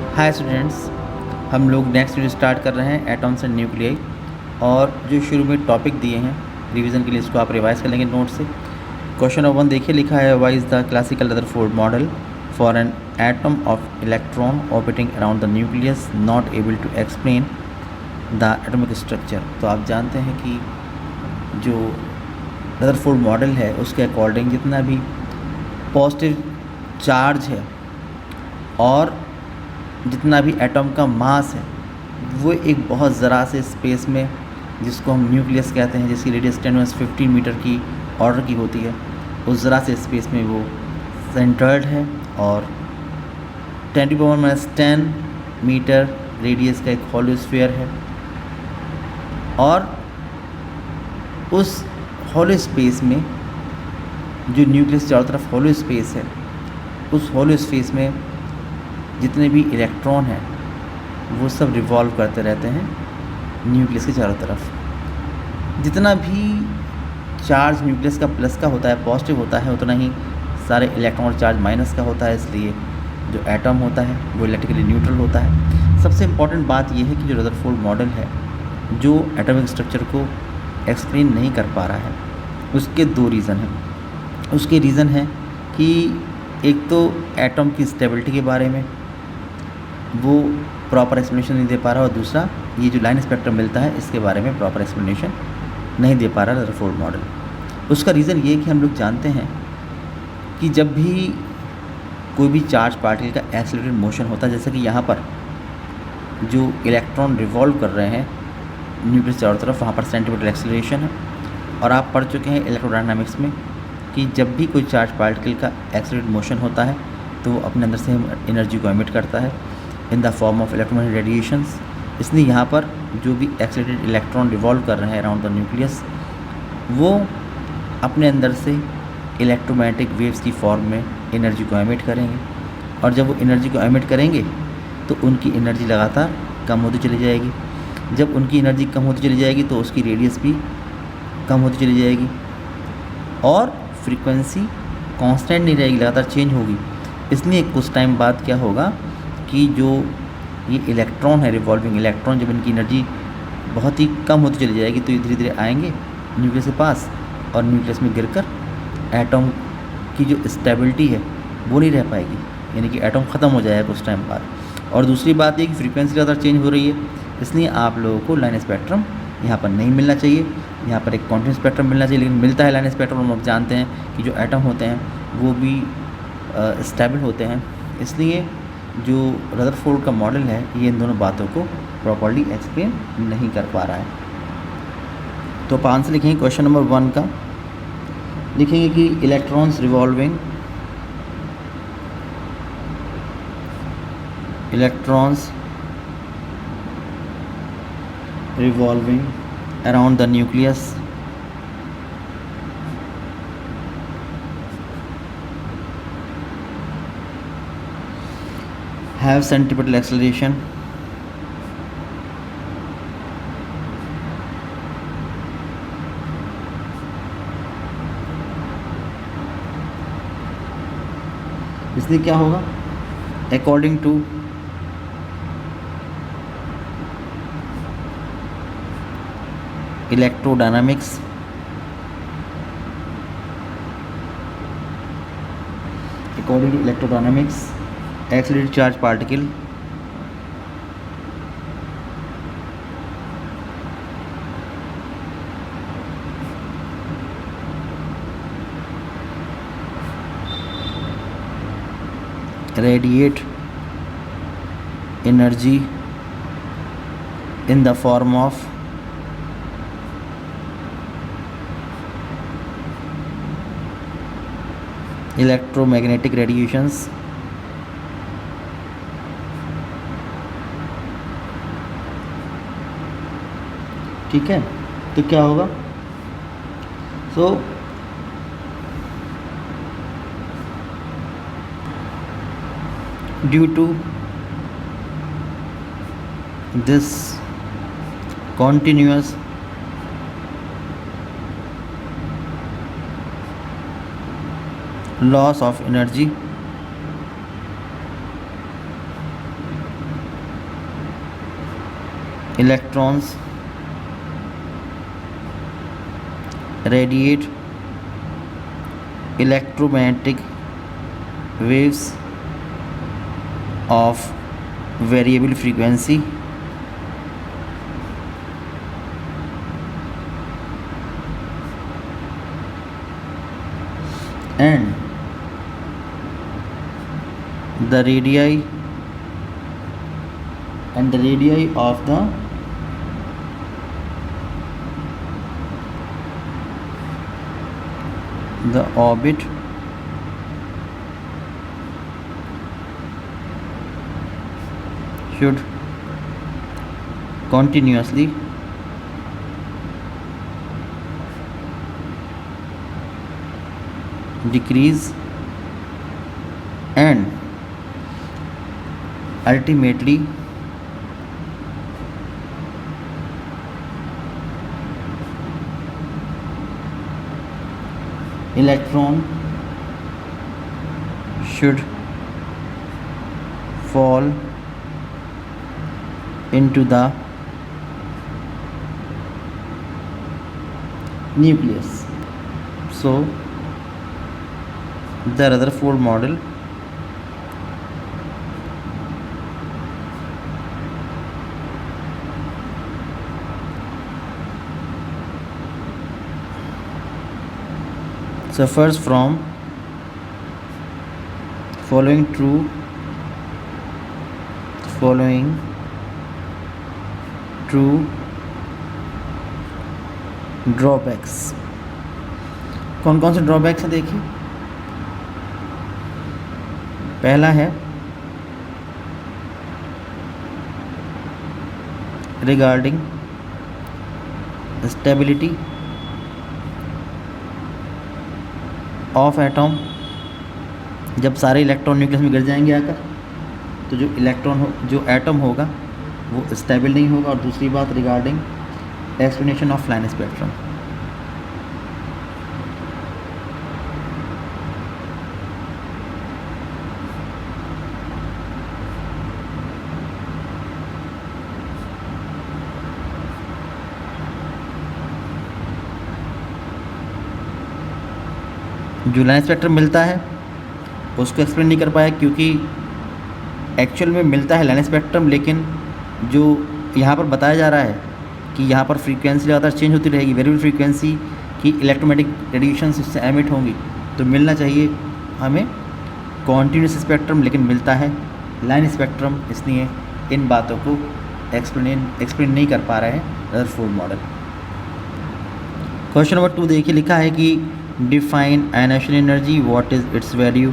Hi students, हम लोग next video start कर रहे हैं एटॉम्स एंड न्यूक्लियाई। और जो शुरू में टॉपिक दिए हैं रिवीजन के लिए, इसको आप रिवाइज कर लेंगे नोट से। क्वेश्चन नंबर 1 देखिए, लिखा है why is the classical Rutherford model for an atom of electron orbiting around the nucleus not able to explain the atomic structure. तो आप जानते हैं कि जो रदरफोर्ड मॉडल है उसके अकॉर्डिंग जितना भी पॉजिटिव चार्ज है और जितना भी एटम का मास है वो एक बहुत ज़रा से स्पेस में, जिसको हम न्यूक्लियस कहते हैं, जिसकी रेडियस 10⁻15 मीटर की ऑर्डर की होती है, उस ज़रा से स्पेस में वो सेंटर्ड है और 10⁻10 मीटर रेडियस का एक हॉलो स्फीयर है। और उस हॉलो स्पेस में जो न्यूक्लियस चारों तरफ हॉलो स्पेस है, उस हॉलो स्पेस में जितने भी इलेक्ट्रॉन हैं वो सब रिवॉल्व करते रहते हैं न्यूक्लियस के चारों तरफ। जितना भी चार्ज न्यूक्लियस का प्लस का होता है, पॉजिटिव होता है, उतना ही सारे इलेक्ट्रॉन चार्ज माइनस का होता है। इसलिए जो एटम होता है वो इलेक्ट्रिकली न्यूट्रल होता है। सबसे इम्पॉर्टेंट बात यह है कि जो रदरफोर्ड मॉडल है जो एटॉमिक स्ट्रक्चर को एक्सप्लेन नहीं कर पा रहा है, उसके 2 रीज़न हैं। उसके रीज़न है कि एक तो एटम की स्टेबिलिटी के बारे में वो प्रॉपर एक्सप्लेनेशन नहीं दे पा रहा, और दूसरा ये जो लाइन स्पेक्ट्रम मिलता है इसके बारे में प्रॉपर एक्सप्लेनेशन नहीं दे पा रहा रदरफोर्ड मॉडल। उसका रीज़न ये है कि हम लोग जानते हैं कि जब भी कोई भी चार्ज पार्टिकल का एक्सेलरेटेड मोशन होता है, जैसे कि यहाँ पर जो इलेक्ट्रॉन रिवॉल्व कर रहे हैं न्यूक्लियस चारों तरफ, वहाँ पर सेंटीमीटर एक्सेलरेशन है। और आप पढ़ चुके हैं इलेक्ट्रोडायनामिक्स में कि जब भी कोई चार्ज पार्टिकल का एक्सेलरेटेड मोशन होता है तो वो अपने अंदर से एनर्जी को एमिट करता है in the form of electromagnetic radiations. इसलिए यहाँ पर जो भी एक्सेलरेटेड इलेक्ट्रॉन रिवॉल्व कर रहे हैं अराउंड द न्यूक्लियस, वो अपने अंदर से इलेक्ट्रोमैग्नेटिक वेव्स की फॉर्म में एनर्जी को एमिट करेंगे। और जब वो एनर्जी को एमिट करेंगे तो उनकी एनर्जी लगातार कम होती चली जाएगी। जब उनकी एनर्जी कम होती चली जाएगी तो उसकी रेडियस भी कम होती चली जाएगी और फ्रीक्वेंसी कांस्टेंट नहीं रहेगी, लगातार चेंज होगी। इसलिए कुछ टाइम बाद क्या होगा कि जो ये इलेक्ट्रॉन है, रिवॉल्विंग इलेक्ट्रॉन, जब इनकी एनर्जी बहुत ही कम होती चली जाएगी तो ये धीरे धीरे आएंगे न्यूक्लियस के पास और न्यूक्लियस में गिरकर एटम की जो स्टेबिलिटी है वो नहीं रह पाएगी, यानी कि एटम ख़त्म हो जाएगा कुछ टाइम बाद। और दूसरी बात ये कि फ्रीक्वेंसी लगातार चेंज हो रही है, इसलिए आप लोगों को लाइन स्पेक्ट्रम यहाँ पर नहीं मिलना चाहिए। यहाँ पर एक कॉन्टिन्यूस स्पेक्ट्रम मिलना चाहिए, लेकिन मिलता है लाइन स्पेक्ट्रम। हम जानते हैं कि जो एटम होते हैं वो भी स्टेबल होते हैं। इसलिए जो रदरफोर्ड का मॉडल है ये इन दोनों बातों को प्रॉपर्ली एक्सप्लेन नहीं कर पा रहा है। तो आप आंसर लिखेंगे क्वेश्चन नंबर 1 का, लिखेंगे कि electrons revolving around the nucleus have centripetal acceleration इसलिए क्या होगा, according to electrodynamics, accelerated charge particle radiate energy in the form of electromagnetic radiations. ठीक है, तो क्या होगा, so due to this continuous loss of energy electrons radiate electromagnetic waves of variable frequency and the radii of the orbit should continuously decrease and ultimately electron should fall into the nucleus. So the Rutherford model suffers from following true drawbacks. कौन कौन से drawbacks हैं देखिए। पहला है regarding stability of atom. जब सारे electron nucleus में गिर जाएंगे आकर तो जो एटम होगा वो स्टेबल नहीं होगा। और दूसरी बात regarding explanation of line spectrum. जो लाइन स्पेक्ट्रम मिलता है उसको एक्सप्लेन नहीं कर पाया क्योंकि एक्चुअल में मिलता है लाइन स्पेक्ट्रम, लेकिन जो यहाँ पर बताया जा रहा है कि यहाँ पर फ्रीक्वेंसी लगातार चेंज होती रहेगी, वेरिएबल फ्रीक्वेंसी की इलेक्ट्रोमैग्नेटिक रेडिएशन इससे एमिट होंगी, तो मिलना चाहिए हमें कॉन्टीन्यूस स्पेक्ट्रम, लेकिन मिलता है लाइन स्पेक्ट्रम। इसलिए इन बातों को एक्सप्लेन नहीं कर पा रहे हैं रदरफोर्ड मॉडल। क्वेश्चन नंबर 2 देखिए, लिखा है कि define ionisation energy, what is its value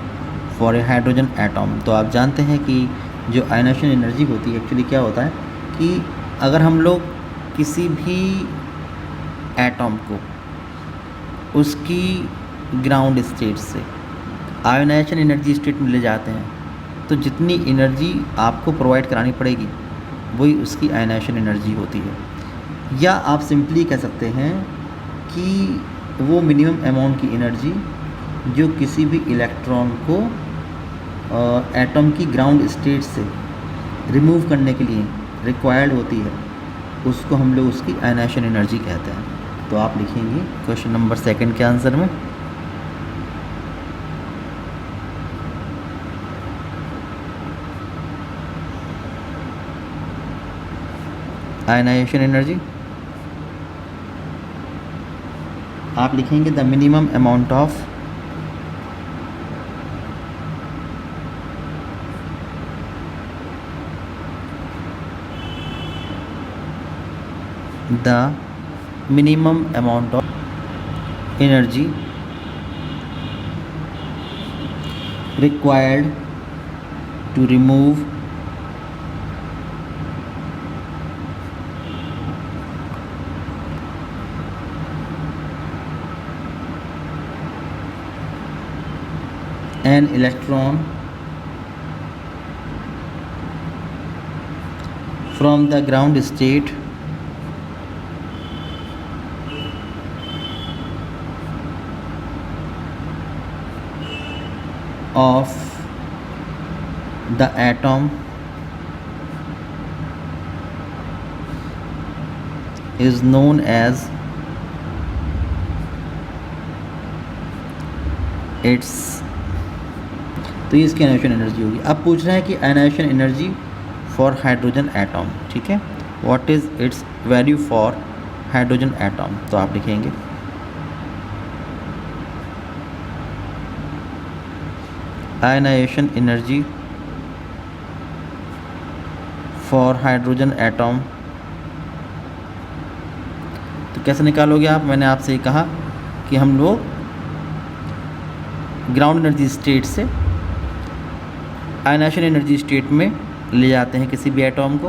for a hydrogen atom. तो आप जानते हैं कि जो आयनाइजेशन एनर्जी होती है एक्चुअली क्या होता है कि अगर हम लोग किसी भी एटॉम को उसकी ग्राउंड स्टेट से आयनाइजेशन एनर्जी स्टेट में ले जाते हैं तो जितनी एनर्जी आपको प्रोवाइड करानी पड़ेगी वही उसकी आयनाइजेशन एनर्जी होती है। या आप सिंपली कह सकते हैं कि वो मिनिमम अमाउंट की एनर्जी जो किसी भी इलेक्ट्रॉन को एटम की ग्राउंड स्टेट से रिमूव करने के लिए रिक्वायर्ड होती है उसको हम लोग उसकी आयनाइजेशन एनर्जी कहते हैं। तो आप लिखेंगे क्वेश्चन नंबर 2 के आंसर में आयनाइजेशन एनर्जी। आप लिखेंगे the minimum amount of energy required to remove an electron from the ground state of the atom is known as its, तो ये इसकी आयनाइजेशन एनर्जी होगी। अब पूछ रहे हैं कि ionisation energy for hydrogen atom, ठीक है, what is its value for hydrogen atom. तो आप लिखेंगे ionisation energy for hydrogen atom. तो कैसे निकालोगे आप, मैंने आपसे ये कहा कि हम लोग ग्राउंड एनर्जी स्टेट से आयनाइजेशन एनर्जी स्टेट में ले जाते हैं किसी भी एटॉम को,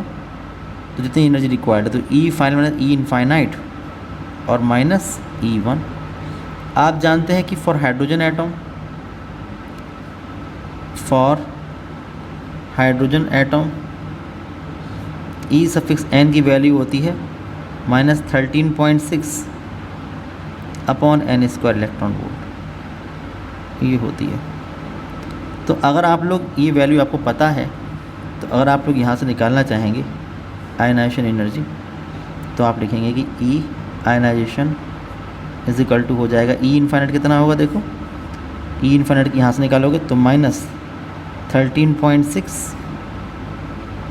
तो जितनी एनर्जी रिक्वायर्ड है, तो E final minus E infinite और माइनस E1। आप जानते हैं कि for hydrogen atom, for hydrogen atom E suffix N की वैल्यू होती है -13.6 upon N square electron volt, ये होती है। तो अगर आप लोग ये वैल्यू आपको पता है, तो अगर आप लोग यहाँ से निकालना चाहेंगे आयनाइजेशन एनर्जी, तो आप लिखेंगे कि ई आयनाइजेशन इज इक्वल टू हो जाएगा, ई इनफाइनाइट कितना होगा, देखो ई इनफाइनाइट यहाँ से निकालोगे तो -13.6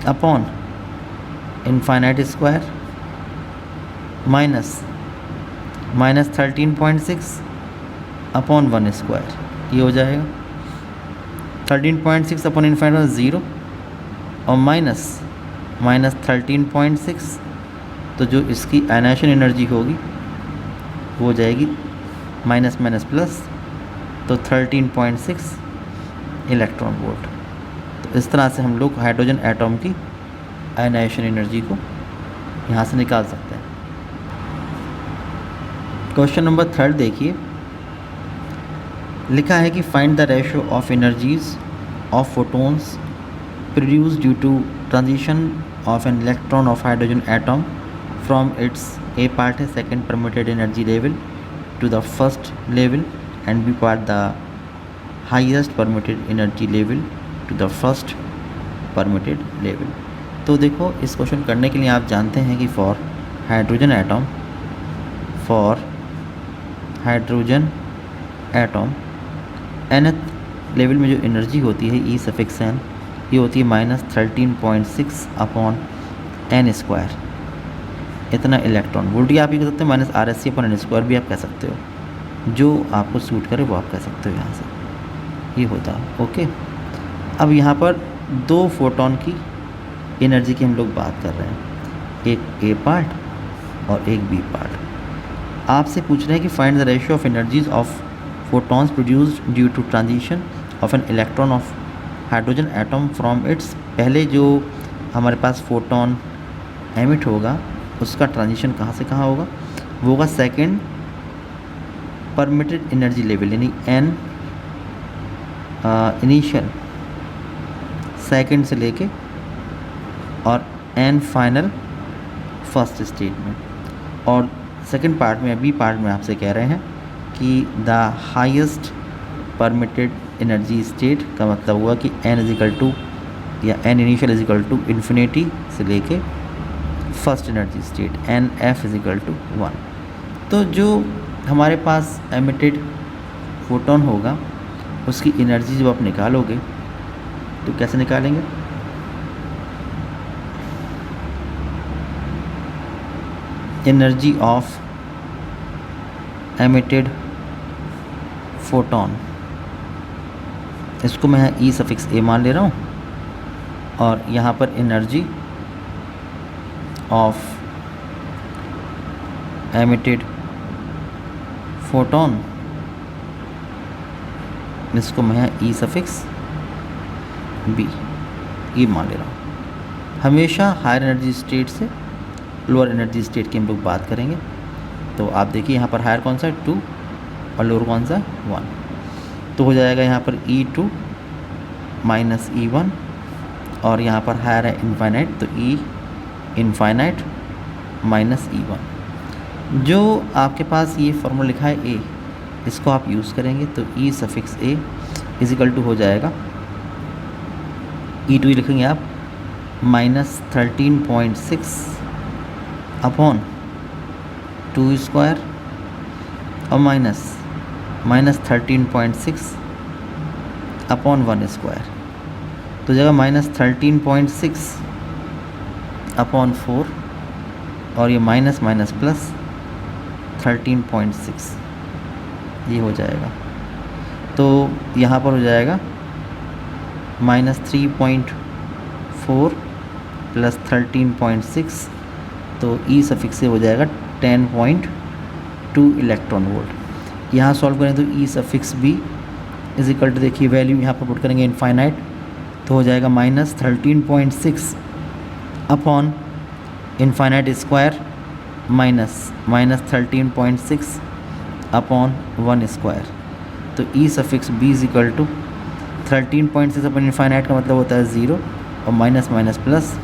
upon infinite square -13.6 upon 1 square, ये हो जाएगा 13.6 अपॉन इनफाइनाइट 0 और -13.6, तो जो इसकी आयनाइजेशन एनर्जी होगी वो हो जाएगी माइनस माइनस प्लस, तो 13.6 इलेक्ट्रॉन वोल्ट। तो इस तरह से हम लोग हाइड्रोजन एटॉम की आयनाइजेशन एनर्जी को यहाँ से निकाल सकते हैं। क्वेश्चन नंबर 3 देखिए, लिखा है कि find the ratio of energies of photons produce due to transition of an electron of hydrogen atom from its A part है second permitted energy level to the first level and B part the highest permitted energy level to the first permitted level. तो देखो, इस question करने के लिए आप जानते हैं कि for hydrogen atom nth level में जो एनर्जी होती है ई सफिक्स एन, ये होती है -13.6 अपॉन एन स्क्वायर, इतना इलेक्ट्रॉन वोल्ट। या आप ये कह सकते हैं -RSC अपॉन एन स्क्वायर भी आप कह सकते हो, जो आपको सूट करे वो आप कह सकते हो यहाँ से, ये होता है। ओके, अब यहाँ पर 2 फोटोन की एनर्जी की हम लोग बात कर रहे हैं, एक ए पार्ट और एक बी पार्ट। आपसे पूछ रहे हैं कि find the ratio of energies of photons produced due to transition of an electron of hydrogen atom from its, पहले जो हमारे पास फोटोन एमिट होगा उसका ट्रांजिशन कहाँ से कहाँ होगा, वो होगा सेकेंड परमिटेड एनर्जी लेवल, यानी एन इनिशियल सेकेंड से लेके और एन फाइनल फर्स्ट स्टेट में। और सेकेंड पार्ट में, बी पार्ट में आपसे कह रहे हैं कि the highest permitted energy state का मतलब हुआ कि एन इजिकल टू या N initial equal to infinity से लेके first energy state N F equal to 1। तो जो हमारे पास एमिटेड फोटोन होगा उसकी एनर्जी जब आप निकालोगे तो कैसे निकालेंगे, एनर्जी ऑफ एमिटेड फोटोन, इसको मैं ई सफिक्स ए मान ले रहा हूँ, और यहाँ पर एनर्जी ऑफ एमिटेड फोटोन, इसको मैं ई सफिक्स बी ये मान ले रहा हूँ। हमेशा हायर एनर्जी स्टेट से लोअर एनर्जी स्टेट की हम लोग बात करेंगे। तो आप देखिए यहाँ पर हायर कौन सा है 2 और लोअर कौन सा 1, तो हो जाएगा यहाँ पर E2 माइनस E1, और यहाँ पर हायर है इनफाइनाइट, तो E इनफाइनाइट माइनस E1। जो आपके पास ये फॉर्मूला लिखा है ए, इसको आप यूज़ करेंगे तो E suffix A is equal to हो जाएगा, E2 लिखेंगे आप -13.6 अपॉन 2 स्क्वायर और माइनस 13.6 अपॉन 1 स्क्वायर, तो जगह माइनस 13.6 अपॉन 4 और ये माइनस माइनस प्लस 13.6 ये हो जाएगा। तो यहाँ पर हो जाएगा माइनस 3.4 प्लस 13.6, तो ई सफिक्स से हो जाएगा 10.2 इलेक्ट्रॉन वोल्ट। यहाँ सॉल्व करें तो E suffix B is equal to, देखिए वैल्यू यहाँ पर पुट करेंगे इनफाइनाइट, तो हो जाएगा minus 13.6 upon infinite square minus 13.6 upon 1 square, तो E suffix B is equal to 13.6 upon infinite का मतलब होता है 0 और माइनस माइनस प्लस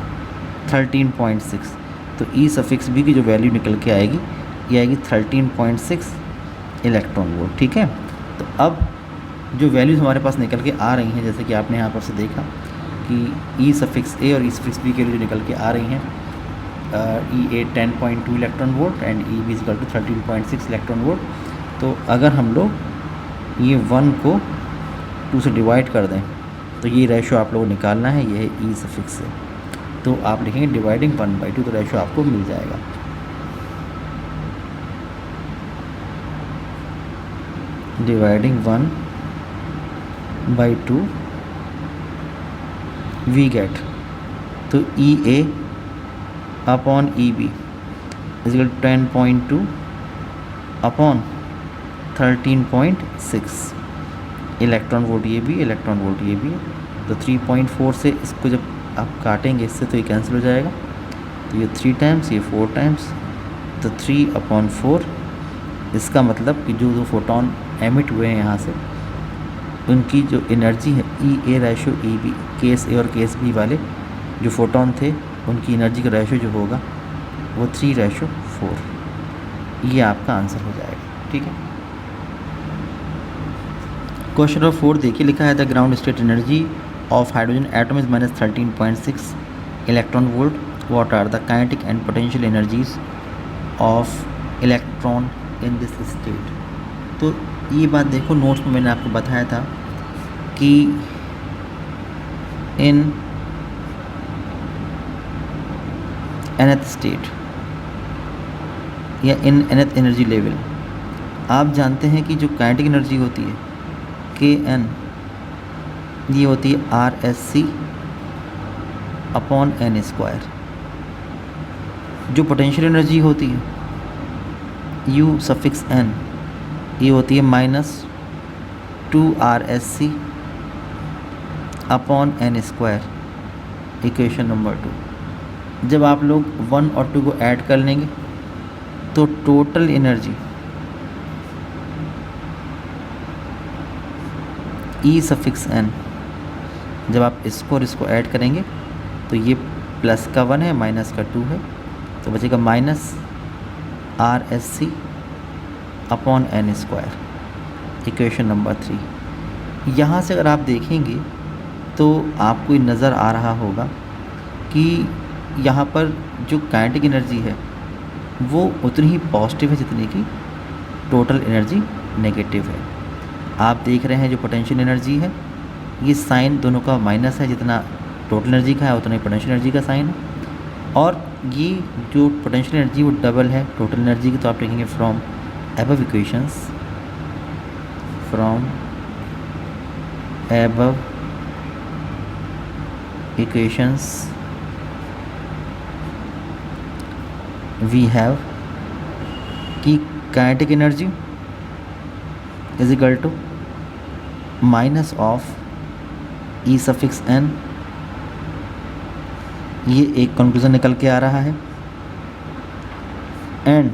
13.6, तो ई सफिक्स बी की जो वैल्यू निकल के आएगी ये आएगी 13.6 इलेक्ट्रॉन वोल्ट। ठीक है, तो अब जो वैल्यूज़ हमारे पास निकल के आ रही हैं, जैसे कि आपने यहाँ पर से देखा कि ई सफिक्स ए और ई सफिक्स बी के लिए जो निकल के आ रही हैं, E A 10.2 electron volt and E B equal to 13.6 electron volt. तो अगर हम लोग ये 1 को 2 से डिवाइड कर दें तो ये रेशो आप लोगों को निकालना है, ये है ई सफिक्स से, तो आप लिखेंगे डिवाइडिंग 1/2, तो रेशो आपको मिल जाएगा। डिवाइडिंग 1/2 वी गेट, तो E A upon E B is equal 10.2 upon 13.6 electron volt, ये भी इलेक्ट्रॉन वोल्ट ये भी है, तो 3.4 से इसको जब आप काटेंगे इससे तो ये कैंसिल हो जाएगा, तो ये 3 टाइम्स ये 4 टाइम्स, तो 3/4, इसका मतलब कि जो फोटोन एमिट हुए हैं यहाँ से उनकी जो एनर्जी है ई ए रेशो ई बी, केस ए और केस बी वाले जो फोटोन थे उनकी एनर्जी का रेशो जो होगा वो 3/4, ये आपका आंसर हो जाएगा। ठीक है, क्वेश्चन नंबर 4 देखिए, लिखा है the ground state energy of hydrogen atom is minus 13.6 electron volt, what are the kinetic and potential energies of electron in this state. तो ये बात देखो, नोट्स में मैंने आपको बताया था कि इन nth स्टेट या इन nth एनर्जी लेवल आप जानते हैं कि जो काइनेटिक एनर्जी होती है Kn, ये होती है RSC अपॉन n स्क्वायर। जो पोटेंशियल एनर्जी होती है U सफिक्स n, ये होती है -2RSC upon n square, equation number 2। जब आप लोग 1 और 2 को ऐड कर लेंगे तो total energy E suffix n, जब आप इसको और इसको ऐड करेंगे तो ये प्लस का 1 है माइनस का 2 है, तो बचेगा -RSC upon n square, equation number 3। यहाँ से अगर आप देखेंगे तो आपको नज़र आ रहा होगा कि यहाँ पर जो काइनेटिक एनर्जी है वो उतनी ही पॉजिटिव है जितनी कि टोटल एनर्जी नेगेटिव है। आप देख रहे हैं जो पोटेंशियल एनर्जी है ये साइन दोनों का माइनस है, जितना टोटल एनर्जी का है उतना ही पोटेंशियल एनर्जी का साइन है, और ये जो पोटेंशियल एनर्जी वो डबल है टोटल एनर्जी की। तो आप लिखेंगे from above equations, from above equations we have कि kinetic energy is equal to minus of E suffix n, ये एक कंक्लूजन निकल के आ रहा है। एंड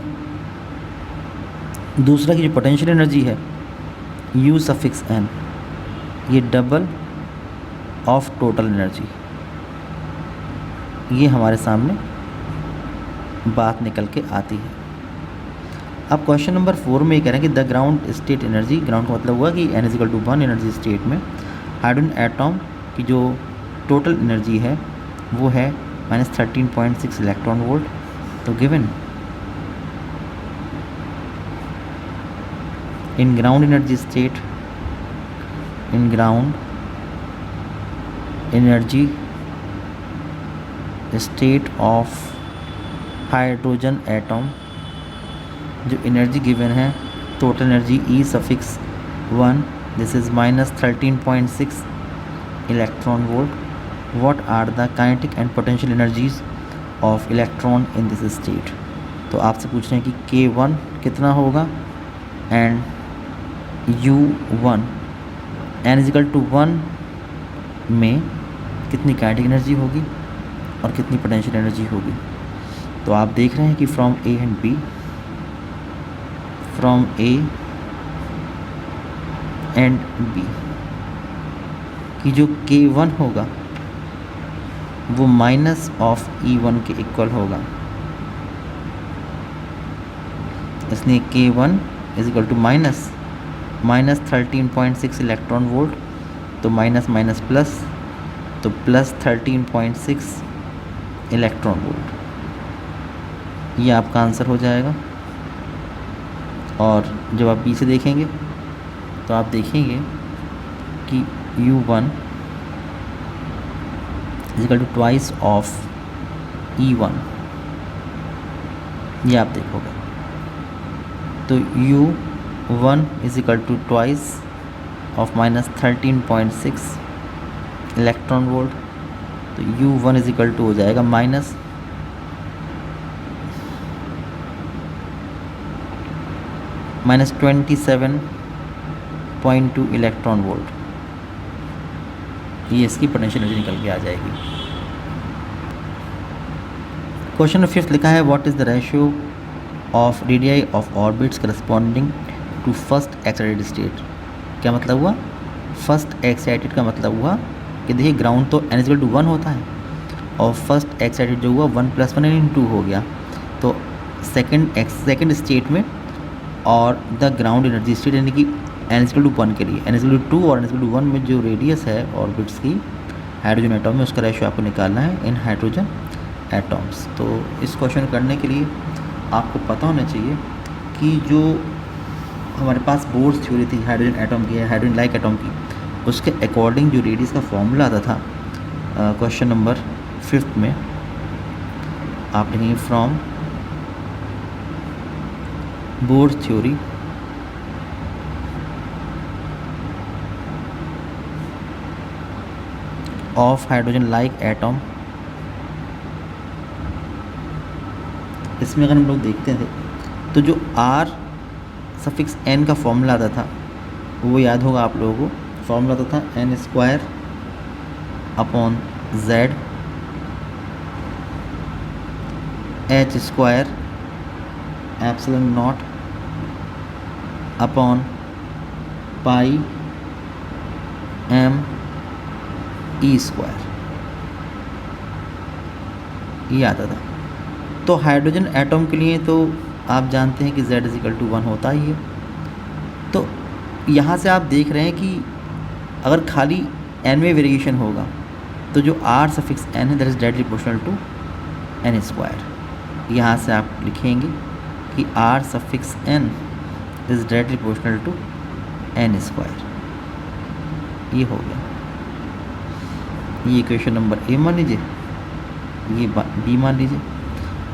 दूसरा की जो पोटेंशियल एनर्जी है U सफिक्स n, ये डबल ऑफ टोटल एनर्जी, ये हमारे सामने बात निकल के आती है। अब क्वेश्चन नंबर 4 में ये कह रहे हैं कि the ground state energy, ground का मतलब हुआ कि n = 1 एनर्जी स्टेट में हाइड्रोजन एटम की जो टोटल एनर्जी है वो है -13.6 इलेक्ट्रॉन वोल्ट। तो given in ground energy state, in ground energy state of hydrogen atom, जो एनर्जी गिवन है total energy E suffix 1, this is -13.6 electron volt. What are the kinetic and potential energies of electron in this state. तो आपसे पूछ रहे हैं कि K1 कितना होगा एंड U1 n=1 में कितनी काइनेटिक एनर्जी होगी और कितनी पोटेंशियल एनर्जी होगी. तो आप देख रहे हैं कि from A and B, from A and B कि जो K1 होगा वो माइनस ऑफ E1 के इक्वल होगा. इसलिए K1 = -13.6 इलेक्ट्रॉन वोल्ट. तो माइनस माइनस प्लस, तो प्लस 13.6 इलेक्ट्रॉन वोल्ट. ये आपका आंसर हो जाएगा. और जब आप पीछे देखेंगे तो आप देखेंगे कि U1 = ट्वाइस ऑफ E1. ये आप देखोगे. तो U1 = twice of -13.6 electron volt. तो U1 = हो जाएगा -27.2 इलेक्ट्रॉन वोल्ट. ये इसकी पोटेंशियल एनर्जी निकल के आ जाएगी. क्वेश्चन 5 लिखा है what is the ratio of radii of orbits corresponding to first excited state. क्या मतलब हुआ? फर्स्ट एक्साइटेड का मतलब हुआ कि देखिए ग्राउंड तो n=1 होता है और फर्स्ट एक्साइटेड जो हुआ 1 + 1 × 2 हो गया. तो सेकेंड स्टेट में और द ग्राउंड एनर्जी स्टेट यानी कि n=1 के लिए n=2 और n=1 में जो रेडियस है ऑर्बिट्स की हाइड्रोजन एटॉम में, उसका रेशियो आपको निकालना है इन हाइड्रोजन एटॉम्स. तो इस क्वेश्चन करने के लिए आपको पता होना चाहिए कि जो हमारे पास बोर्स थ्योरी थी हाइड्रोजन एटॉम की, हाइड्रोजन लाइक एटॉम की, उसके अकॉर्डिंग जो रेडियस का फॉर्मूला आता था क्वेश्चन नंबर 5 में आप लिखेंगे from bourse theory of hydrogen like atom. इसमें अगर हम लोग देखते थे तो जो R⁴n का फॉर्मूला आता था वो याद होगा आप लोगों को. फॉर्मूला आता था n² upon z h² ε0 upon pi m e². ये आता था. तो हाइड्रोजन एटॉम के लिए तो आप जानते हैं कि z = 1 होता ही है. तो यहाँ से आप देख रहे हैं कि अगर खाली n में वेरिएशन होगा तो जो R⁴n है that is directly proportional to n². यहाँ से आप लिखेंगे कि R⁴n is directly proportional to n². ये हो गया. ये इक्वेशन नंबर A मान लीजिए, ये B मान लीजिए.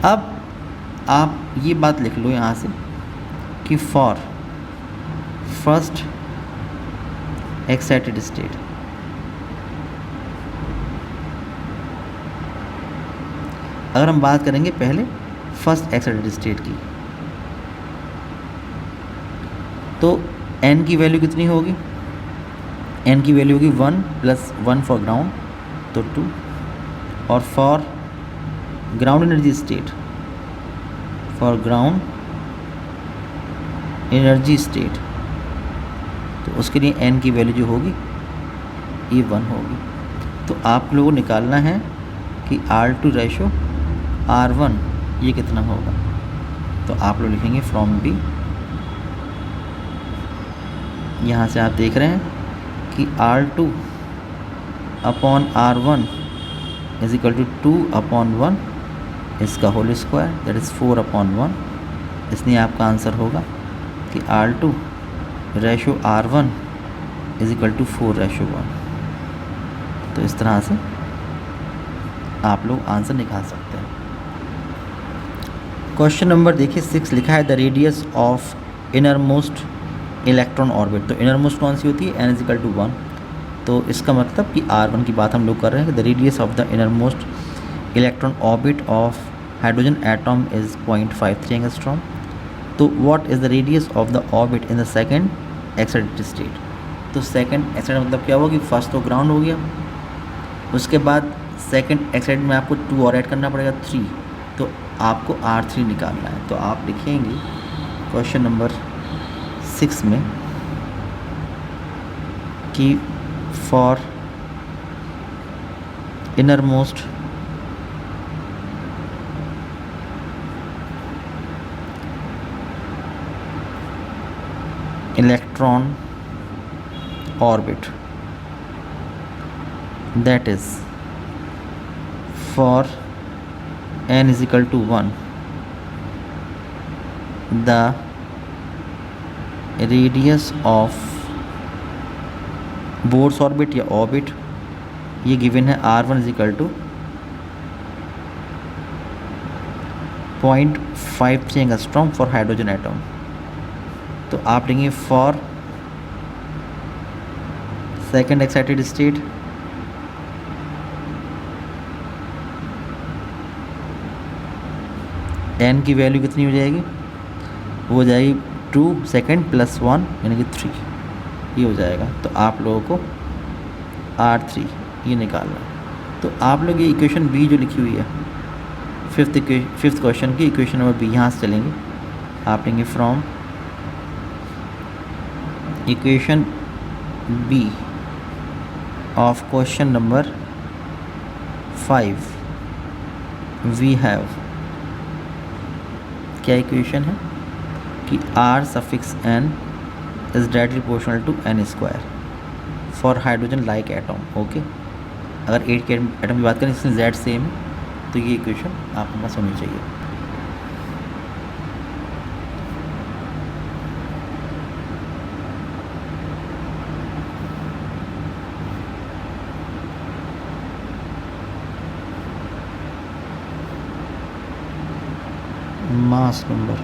अब आप ये बात लिख लो यहाँ से कि फॉर फर्स्ट एक्साइटेड स्टेट अगर हम बात करेंगे पहले फर्स्ट एक्साइटेड स्टेट की, तो n की वैल्यू कितनी होगी? n की वैल्यू होगी 1 + 1 फॉर ग्राउंड, तो 2. और for ground energy state, for ground energy state, तो उसके लिए n की वैल्यू जो होगी ये 1 होगी. तो आप लोगों को निकालना है कि R2 रेशो R1 ये कितना होगा. तो आप लोग लिखेंगे फ्रॉम B. यहाँ से आप देख रहे हैं कि R2 अपॉन R1 = 2/1 इसका होल स्क्वायर दैट इज़ 4/1. इसलिए आपका आंसर होगा कि R2 ratio R1 is equal to 4:1। तो इस तरह से आप लोग आंसर निकाल सकते हैं। क्वेश्चन नंबर देखिए 6 लिखा है the radius of inner most electron orbit. तो इनर मोस्ट कौन सी होती है, n इज इक्वल टू 1। तो इसका मतलब कि R1 की बात हम लोग कर रहे हैं कि the radius of the innermost electron orbit of hydrogen atom is 0.53 angstrom. तो what is the radius of the orbit in the second excited state. तो सेकेंड एक्साइटेड मतलब क्या हुआ कि फर्स्ट तो ग्राउंड हो गया, उसके बाद सेकेंड एक्साइटेड में आपको 2 और ऐड करना पड़ेगा 3, तो आपको R3 निकालना है। तो आप लिखेंगे क्वेश्चन नंबर 6 में कि for inner most electron orbit that is for n is equal to 1 the radius of Bohr's orbit या ऑर्बिट ये गिवन है R1 is equal to 0.53 angstrom for hydrogen atom. तो आप लेंगे for second excited state n की value कितनी हो जाएगी, वो हो जाएगी 2 सेकेंड प्लस 1 यानी कि 3, ये हो जाएगा। तो आप लोगों को R3 ये निकालना है। तो आप लोग ये इक्वेशन बी जो लिखी हुई है फिफ्थ क्वेश्चन की इक्वेशन नंबर बी यहाँ से चलेंगे। आप लेंगे from equation B of question number 5 we have, क्या इक्वेशन है कि R suffix n is directly proportional to n square for hydrogen like atom. Okay, अगर 8 के एटम की बात करें इसमें z सेम है, तो ये इक्वेशन आपके पास होनी चाहिए। मास नंबर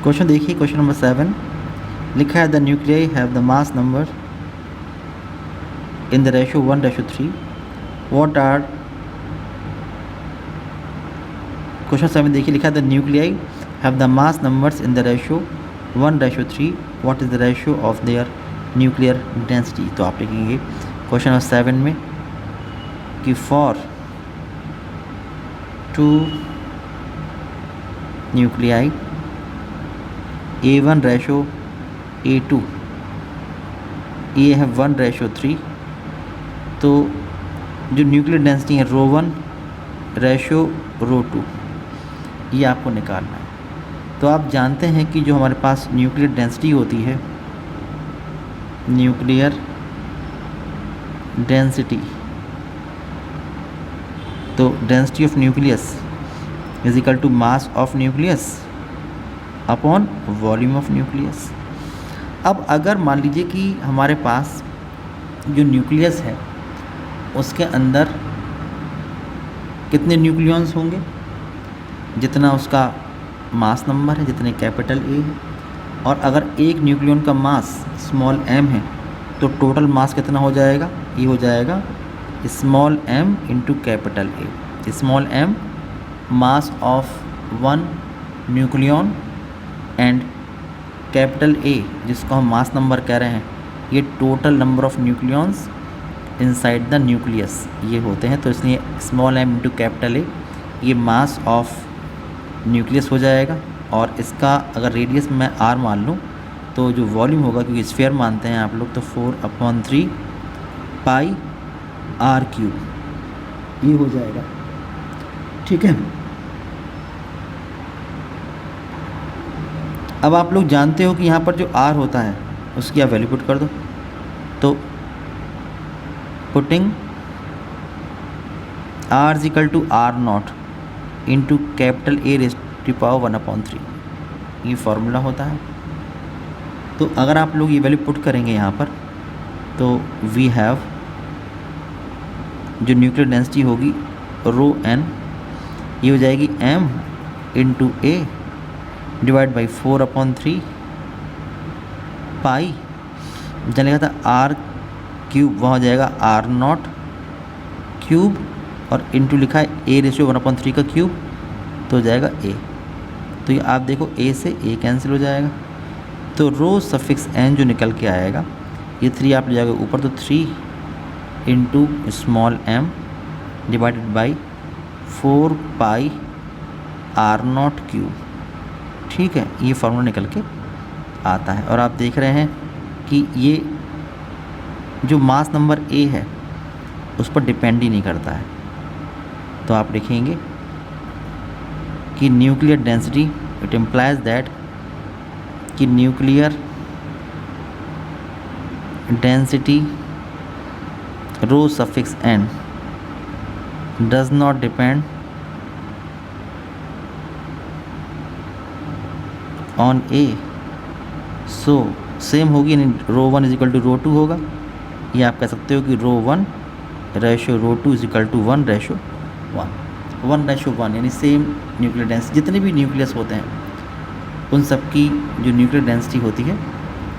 क्वेश्चन देखिए क्वेश्चन नंबर 7 लिखा है the nuclei have the mass number in the ratio 1:3। What are, question 7 देखिए लिखा है the nuclei have the mass numbers in the ratio 1:3। What is the ratio of their nuclear density. तो आप लिखेंगे question number 7 में कि for 2 nuclei A1 ratio A2, ये है 1:3, तो जो न्यूक्लियर डेंसिटी है ρ1 रेशो ρ2 ये आपको निकालना है। तो आप जानते हैं कि जो हमारे पास न्यूक्लियर डेंसिटी होती है, न्यूक्लियर डेंसिटी, तो density of nucleus is equal to mass of nucleus upon volume of nucleus. अब अगर मान लीजिए कि हमारे पास जो न्यूक्लियस है उसके अंदर कितने न्यूक्लियॉन्स होंगे, जितना उसका मास नंबर है, जितने कैपिटल ए है, और अगर एक न्यूक्लियॉन का मास स्मॉल m है तो टोटल मास कितना हो जाएगा, ये हो जाएगा small m into capital A. Small m mass of one nucleon and capital A जिसको हम मास नंबर कह रहे हैं, ये total number of nucleons inside the nucleus ये होते हैं। तो इसलिए small m into capital A ये मास ऑफ न्यूक्लियस हो जाएगा, और इसका अगर रेडियस मैं r मान लूँ तो जो वॉल्यूम होगा, क्योंकि स्फीयर मानते हैं आप लोग, तो 4/3 पाई r³ ये हो जाएगा। ठीक है, अब आप लोग जानते हो कि यहाँ पर जो r होता है उसकी आप वैल्यू पुट कर दो। तो putting r is equal to r0 into capital A raise to power 1/3 ये फार्मूला होता है। तो अगर आप लोग ये वैल्यू पुट करेंगे यहाँ पर, तो वी हैव जो न्यूक्लियर डेंसिटी होगी ρn ये हो जाएगी m into A divide by 4/3 पाई, जहाँ लिखा था r³ वहाँ हो जाएगा r0³ और इंटू लिखा है A/1/3 का क्यूब तो हो जाएगा a। तो ये आप देखो a से a कैंसिल हो जाएगा, तो रो सफिक्स n जो निकल के आएगा ये 3 आप ले जाओगे ऊपर, तो 3 into small m divided by 4 pi r0³। ठीक है, ये फार्मूला निकल के आता है। और आप देख रहे हैं कि ये जो मास नंबर a है उस पर डिपेंड ही नहीं करता है। तो आप लिखेंगे कि nuclear density it implies that कि nuclear density rho suffix n does not depend on a, so same होगी, यानी ρ1 इज इक्वल टू ρ2 होगा। ये आप कह सकते हो कि ρ1 रेशो ρ2 इज इक्वल टू 1:1 यानी सेम न्यूक्लियर डेंसिटी, जितने भी न्यूक्लियस होते हैं उन सब की जो न्यूक्लियर डेंसिटी होती है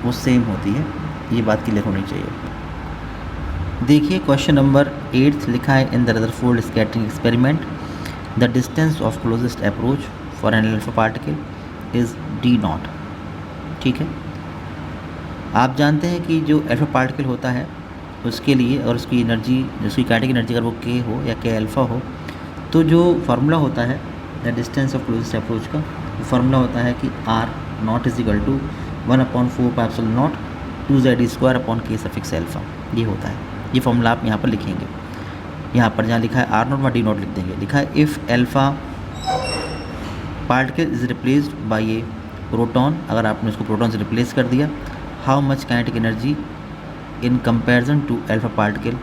वो सेम होती है। ये बात क्लियर होनी चाहिए। देखिए क्वेश्चन नंबर 8 लिखा है, in the Rutherford scattering experiment the distance of closest approach for an alpha particle is d0। ठीक है, आप जानते हैं कि जो अल्फा पार्टिकल होता है उसके लिए अगर उसकी एनर्जी, उसकी काइनेटिक एनर्जी अगर वो k हो या k अल्फ़ा हो, तो जो फार्मूला होता है the distance of closest approach का, वो फार्मूला होता है कि r0 is equal to 1/4πε0 2z² upon k suffix alpha. ये होता है, ये फार्मूला आप यहाँ पर लिखेंगे। यहाँ पर जहाँ लिखा है r0 वहाँ d0 लिख देंगे। लिखा है if alpha particle is replaced by a proton, अगर आपने उसको प्रोटॉन से रिप्लेस कर दिया, how much kinetic energy in comparison to alpha particle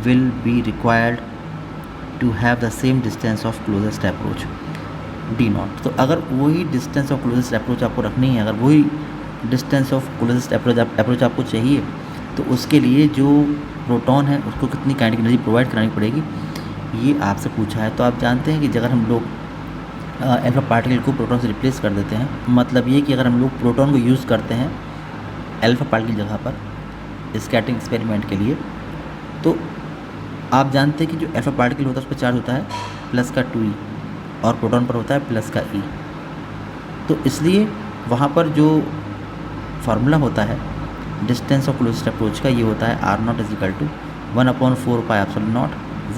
will be required to have the same distance of closest approach d0। तो अगर वही distance of closest approach आपको रखनी है, अगर वही डिस्टेंस ऑफ क्लोजेस्ट अप्रोच आपको चाहिए, तो उसके लिए जो प्रोटॉन है उसको कितनी काइनेटिक एनर्जी प्रोवाइड करानी पड़ेगी, ये आपसे पूछा है। तो आप जानते हैं कि अगर हम लोग अल्फा पार्टिकल को प्रोटॉन से रिप्लेस कर देते हैं, मतलब ये कि अगर हम लोग प्रोटॉन को यूज़ करते हैं अल्फा पार्टिकल की जगह पर स्कैटरिंग एक्सपेरिमेंट के लिए, तो आप जानते हैं कि जो अल्फा पार्टिकल होता है उस पर चार्ज होता है प्लस का 2e और प्रोटॉन पर होता है प्लस का e। तो इसलिए वहाँ पर जो फार्मूला होता है डिस्टेंस ऑफ क्लोजेस्ट अप्रोच का, ये होता है r0 is equal to 1/4πε0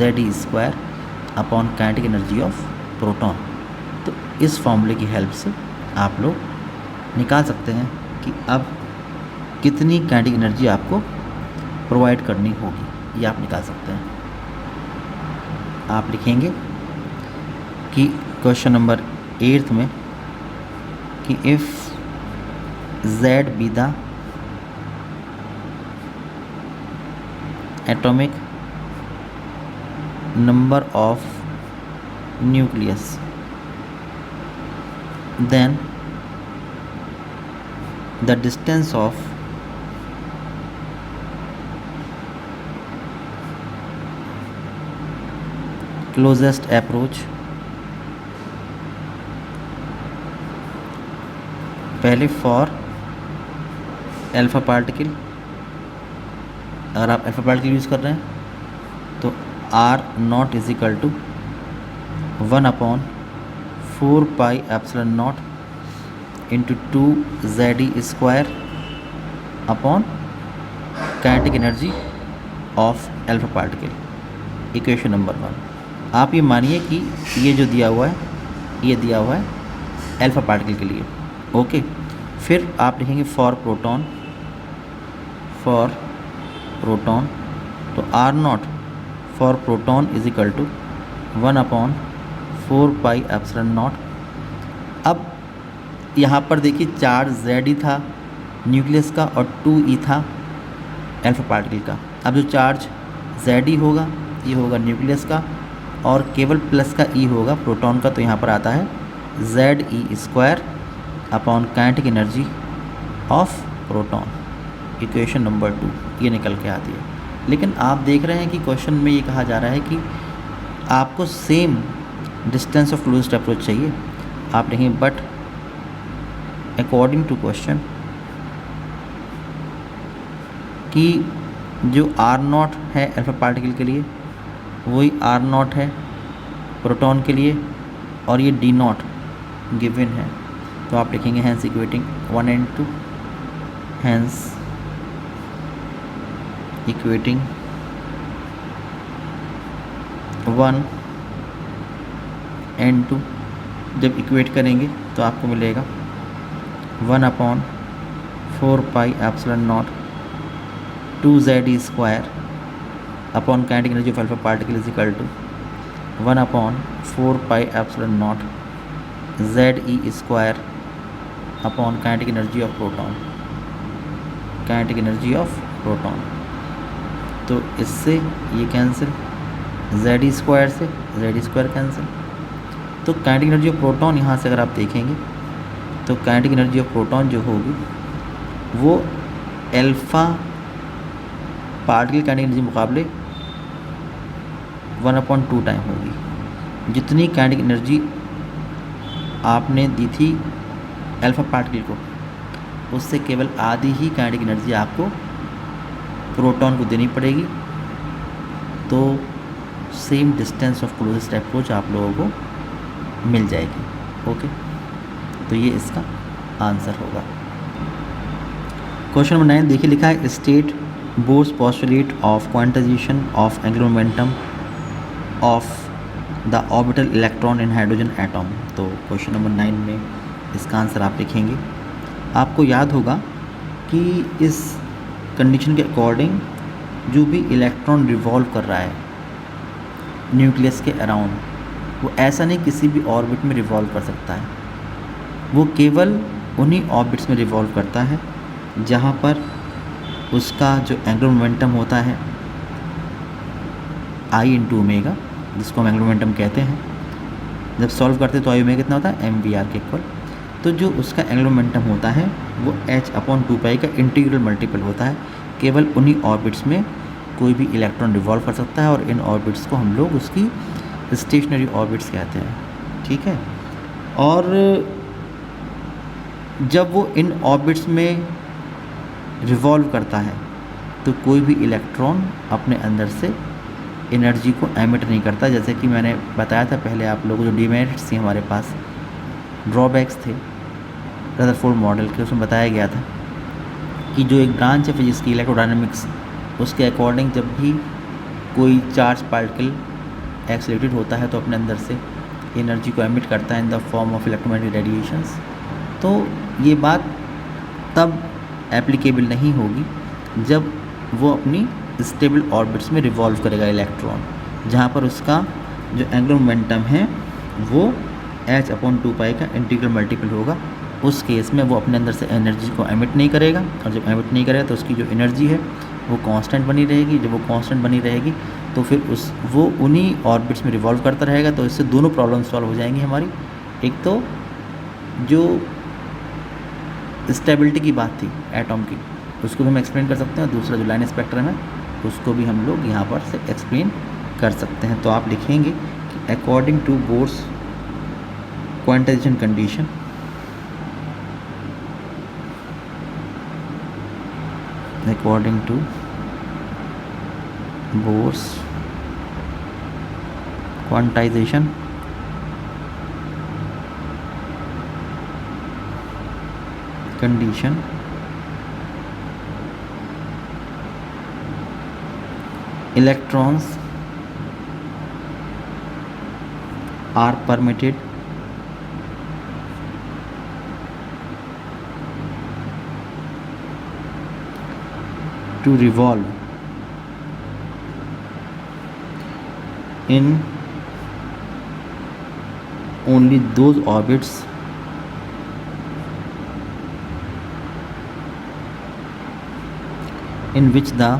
z² upon kinetic energy of proton. तो इस फार्मूले की हेल्प से आप लोग निकाल सकते हैं कि अब कितनी काइनेटिक एनर्जी आपको प्रोवाइड करनी होगी, ये आप निकाल सकते हैं। आप लिखेंगे कि क्वेश्चन नंबर 8 में कि if Z be the atomic number of nucleus, then the distance of closest approach, पहले फॉर अल्फ़ा पार्टिकल, अगर आप अल्फ़ा पार्टिकल यूज़ कर रहे हैं तो R naught is equal to 1/4 pi epsilon naught into 2Z² upon kinetic energy of alpha particle. Equation number 1। आप ये मानिए कि ये जो दिया हुआ है, ये दिया हुआ है अल्फ़ा पार्टिकल के लिए। ओके, फिर आप लिखेंगे फॉर प्रोटॉन, तो R naught for proton is equal to 1/4 pi epsilon naught. अब यहाँ पर देखिए चार्ज Z था न्यूक्लियस का और 2E था अल्फ़ा पार्टिकल का। अब जो चार्ज Z होगा ये होगा न्यूक्लियस का, और केवल प्लस का E होगा प्रोटॉन का, तो यहाँ पर आता है Ze² upon kinetic energy of proton. Equation number 2 ये निकल के आती है। लेकिन आप देख रहे हैं कि क्वेश्चन में ये कहा जा रहा है कि आपको same distance of closest approach चाहिए। आप लिखें बट अकॉर्डिंग टू क्वेश्चन कि जो R0 है अल्फ़ा पार्टिकल के लिए वही R0 है प्रोटॉन के लिए, और ये D0 गिवन है, तो आप लिखेंगे hence equating 1 and 2, hence equating 1 and 2। जब इक्वेट करेंगे तो आपको मिलेगा 1/4 pi epsilon naught 2Z² upon kinetic energy of alpha particle is equal to 1/4 pi epsilon naught Ze² upon kinetic energy of proton, kinetic energy of proton. तो इससे ये cancel, Ze² से Z² cancel. तो kinetic energy of proton यहाँ से अगर आप देखेंगे तो काइनेटिक एनर्जी ऑफ प्रोटॉन जो होगी वो अल्फ़ा पार्टिकल काइनेटिक एनर्जी मुकाबले 1/2 टाइम होगी। जितनी काइनेटिक एनर्जी आपने दी थी अल्फ़ा पार्टिकल को, उससे केवल आधी ही काइनेटिक एनर्जी आपको प्रोटॉन को देनी पड़ेगी। तो same distance of closest approach आप लोगों को मिल जाएगी। ओके, तो ये इसका आंसर होगा। क्वेश्चन नंबर 9 देखिए, लिखा है state Bohr's postulate of quantisation of angular momentum of the orbital electron in hydrogen atom. तो क्वेश्चन नंबर 9 में इसका आंसर आप लिखेंगे। आपको याद होगा कि इस कंडीशन के अकॉर्डिंग जो भी इलेक्ट्रॉन रिवॉल्व कर रहा है न्यूक्लियस के अराउंड, वो ऐसा नहीं किसी भी ऑर्बिट में रिवॉल्व कर सकता है, वो केवल उन्हीं ऑर्बिट्स में रिवॉल्व करता है जहाँ पर उसका जो एंगुलर मोमेंटम होता है I/ω, जिसको हम एंगुलर मोमेंटम कहते हैं। जब सॉल्व करते हैं तो I/ω कितना होता है mvr के इक्वल। तो जो उसका एंगुलर मोमेंटम होता है वो h/2π का इंटीग्रल मल्टीपल होता है। केवल उन्हीं ऑर्बिट्स में कोई भी इलेक्ट्रॉन रिवॉल्व कर सकता है, और इन ऑर्बिट्स को हम लोग उसकी स्टेशनरी ऑर्बिट्स कहते हैं। ठीक है, और जब वो इन ऑर्बिट्स में रिवॉल्व करता है तो कोई भी इलेक्ट्रॉन अपने अंदर से एनर्जी को एमिट नहीं करता। जैसे कि मैंने बताया था पहले आप लोगों को, जो डिमेरिट्स थी हमारे पास, ड्रॉबैक्स थे रदरफोर्ड मॉडल के, उसमें बताया गया था कि जो एक ब्रांच है फिजिक्स की इलेक्ट्रोडायनामिक्स, उसके अकॉर्डिंग जब भी कोई चार्ज पार्टिकल एक्सेलरेटेड होता है तो अपने अंदर से एनर्जी को एमिट करता है in the form of electromagnetic radiations. तो ये बात तब एप्लीकेबल नहीं होगी जब वो अपनी स्टेबल ऑर्बिट्स में रिवॉल्व करेगा इलेक्ट्रॉन, जहाँ पर उसका जो एंगुलर मोमेंटम है वो h/2π का इंटीग्रल मल्टीपल होगा उस केस में वो अपने अंदर से एनर्जी को एमिट नहीं करेगा, और जब एमिट नहीं करेगा तो उसकी जो एनर्जी है वो कांस्टेंट बनी रहेगी। जब वो कांस्टेंट बनी रहेगी तो फिर वो उन्हीं ऑर्बिट्स में रिवॉल्व करता रहेगा। तो इससे दोनों प्रॉब्लम सॉल्व हो जाएंगी हमारी। एक तो जो स्टेबिलिटी की बात थी एटॉम की, उसको भी हम एक्सप्लेन कर सकते हैं, और दूसरा जो लाइन स्पेक्ट्रम है उसको भी हम लोग यहाँ पर से एक्सप्लेन कर सकते हैं। तो आप लिखेंगे कि according to Bohr's quantisation condition, according to Bohr's quantization condition, electrons are permitted to revolve in only those orbits in which the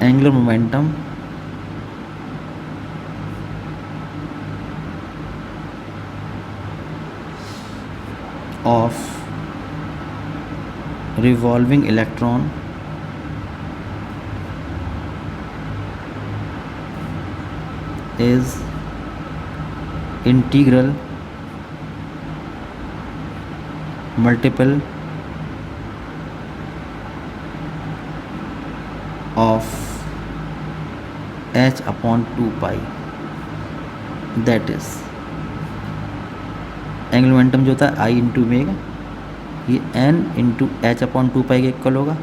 angular momentum of revolving electron is integral multiple of h upon 2 pi, that is angular momentum जो होता है I into omega, ये n into h upon 2 pi के equal होगा।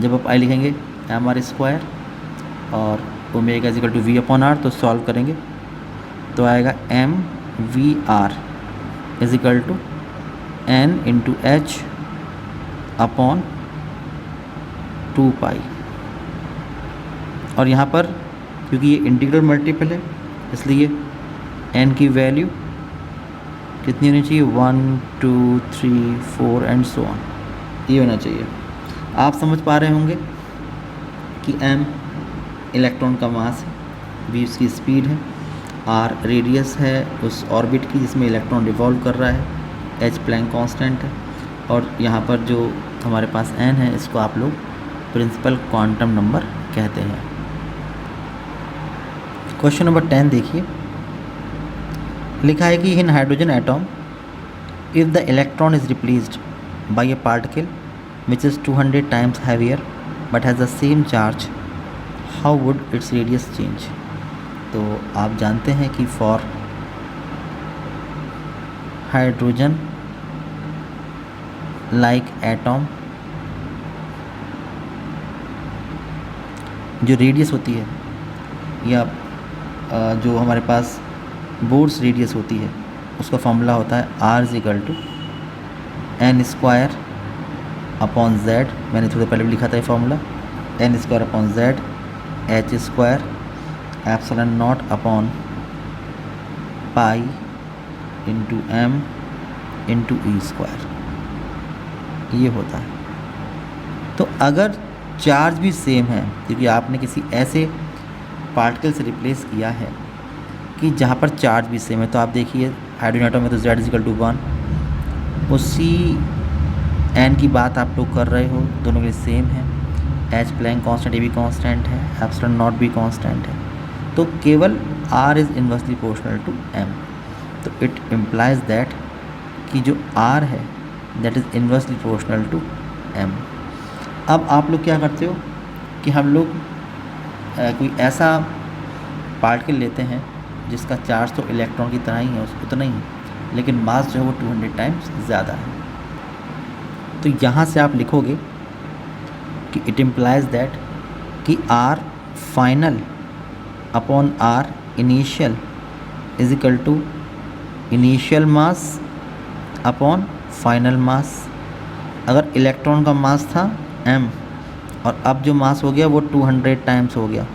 जब आप I लिखेंगे m r square और omega is equal to v upon r, तो सॉल्व करेंगे तो आएगा m v r is equal to n into h upon 2 pi. और यहाँ पर क्योंकि ये इंटीग्रल मल्टीपल है इसलिए एन की वैल्यू कितनी होनी चाहिए, 1 2 3 4 एंड सो ऑन, ये होना चाहिए। आप समझ पा रहे होंगे कि m इलेक्ट्रॉन का मास है, v उसकी स्पीड है, r रेडियस है उस ऑर्बिट की जिसमें इलेक्ट्रॉन रिवॉल्व कर रहा है, h प्लैंक कांस्टेंट है, और यहाँ पर जो हमारे पास n है इसको आप लोग प्रिंसिपल क्वांटम नंबर कहते हैं। क्वेश्चन नंबर 10 देखिए, लिखा है कि in hydrogen atom if the electron is replaced by a particle which is 200 times heavier but has the same charge, how would its radius change. तो आप जानते हैं कि फॉर हाइड्रोजन लाइक एटॉम जो रेडियस होती है या जो हमारे पास बोर्स रेडियस होती है उसका फॉर्मूला होता है r is equal to n square upon z. मैंने थोड़ा पहले भी लिखा था ये formula, n square upon z h square epsilon naught upon pi into m into e square, ये होता है। तो अगर चार्ज भी सेम है, क्योंकि आपने किसी ऐसे पार्टिकल से रिप्लेस किया है कि जहाँ पर चार्ज भी सेम है, तो आप देखिए हाइड्रोजन एटम में तो Z इक्वल टू 1, उसी n की बात आप लोग कर रहे हो, दोनों के लिए सेम है, H प्लैंक कांस्टेंट ये भी कांस्टेंट है, एप्सिलॉन नॉट भी कांस्टेंट है, तो केवल R is inversely proportional to M। तो इट इम्प्लाइज दैट कि जो R है that is inversely proportional to M। अब आप लोग क्या करते हो कि हम लोग कोई ऐसा पार्टिकल लेते हैं जिसका चार्ज तो इलेक्ट्रॉन की तरह ही है, उतना ही है, लेकिन मास जो है वो 200 टाइम्स ज़्यादा है। तो यहाँ से आप लिखोगे कि इट इम्प्लाइज दैट कि R final upon R initial is equal to initial mass upon final mass. अगर इलेक्ट्रॉन का मास था m और अब जो मास हो गया वो 200 टाइम्स हो गया,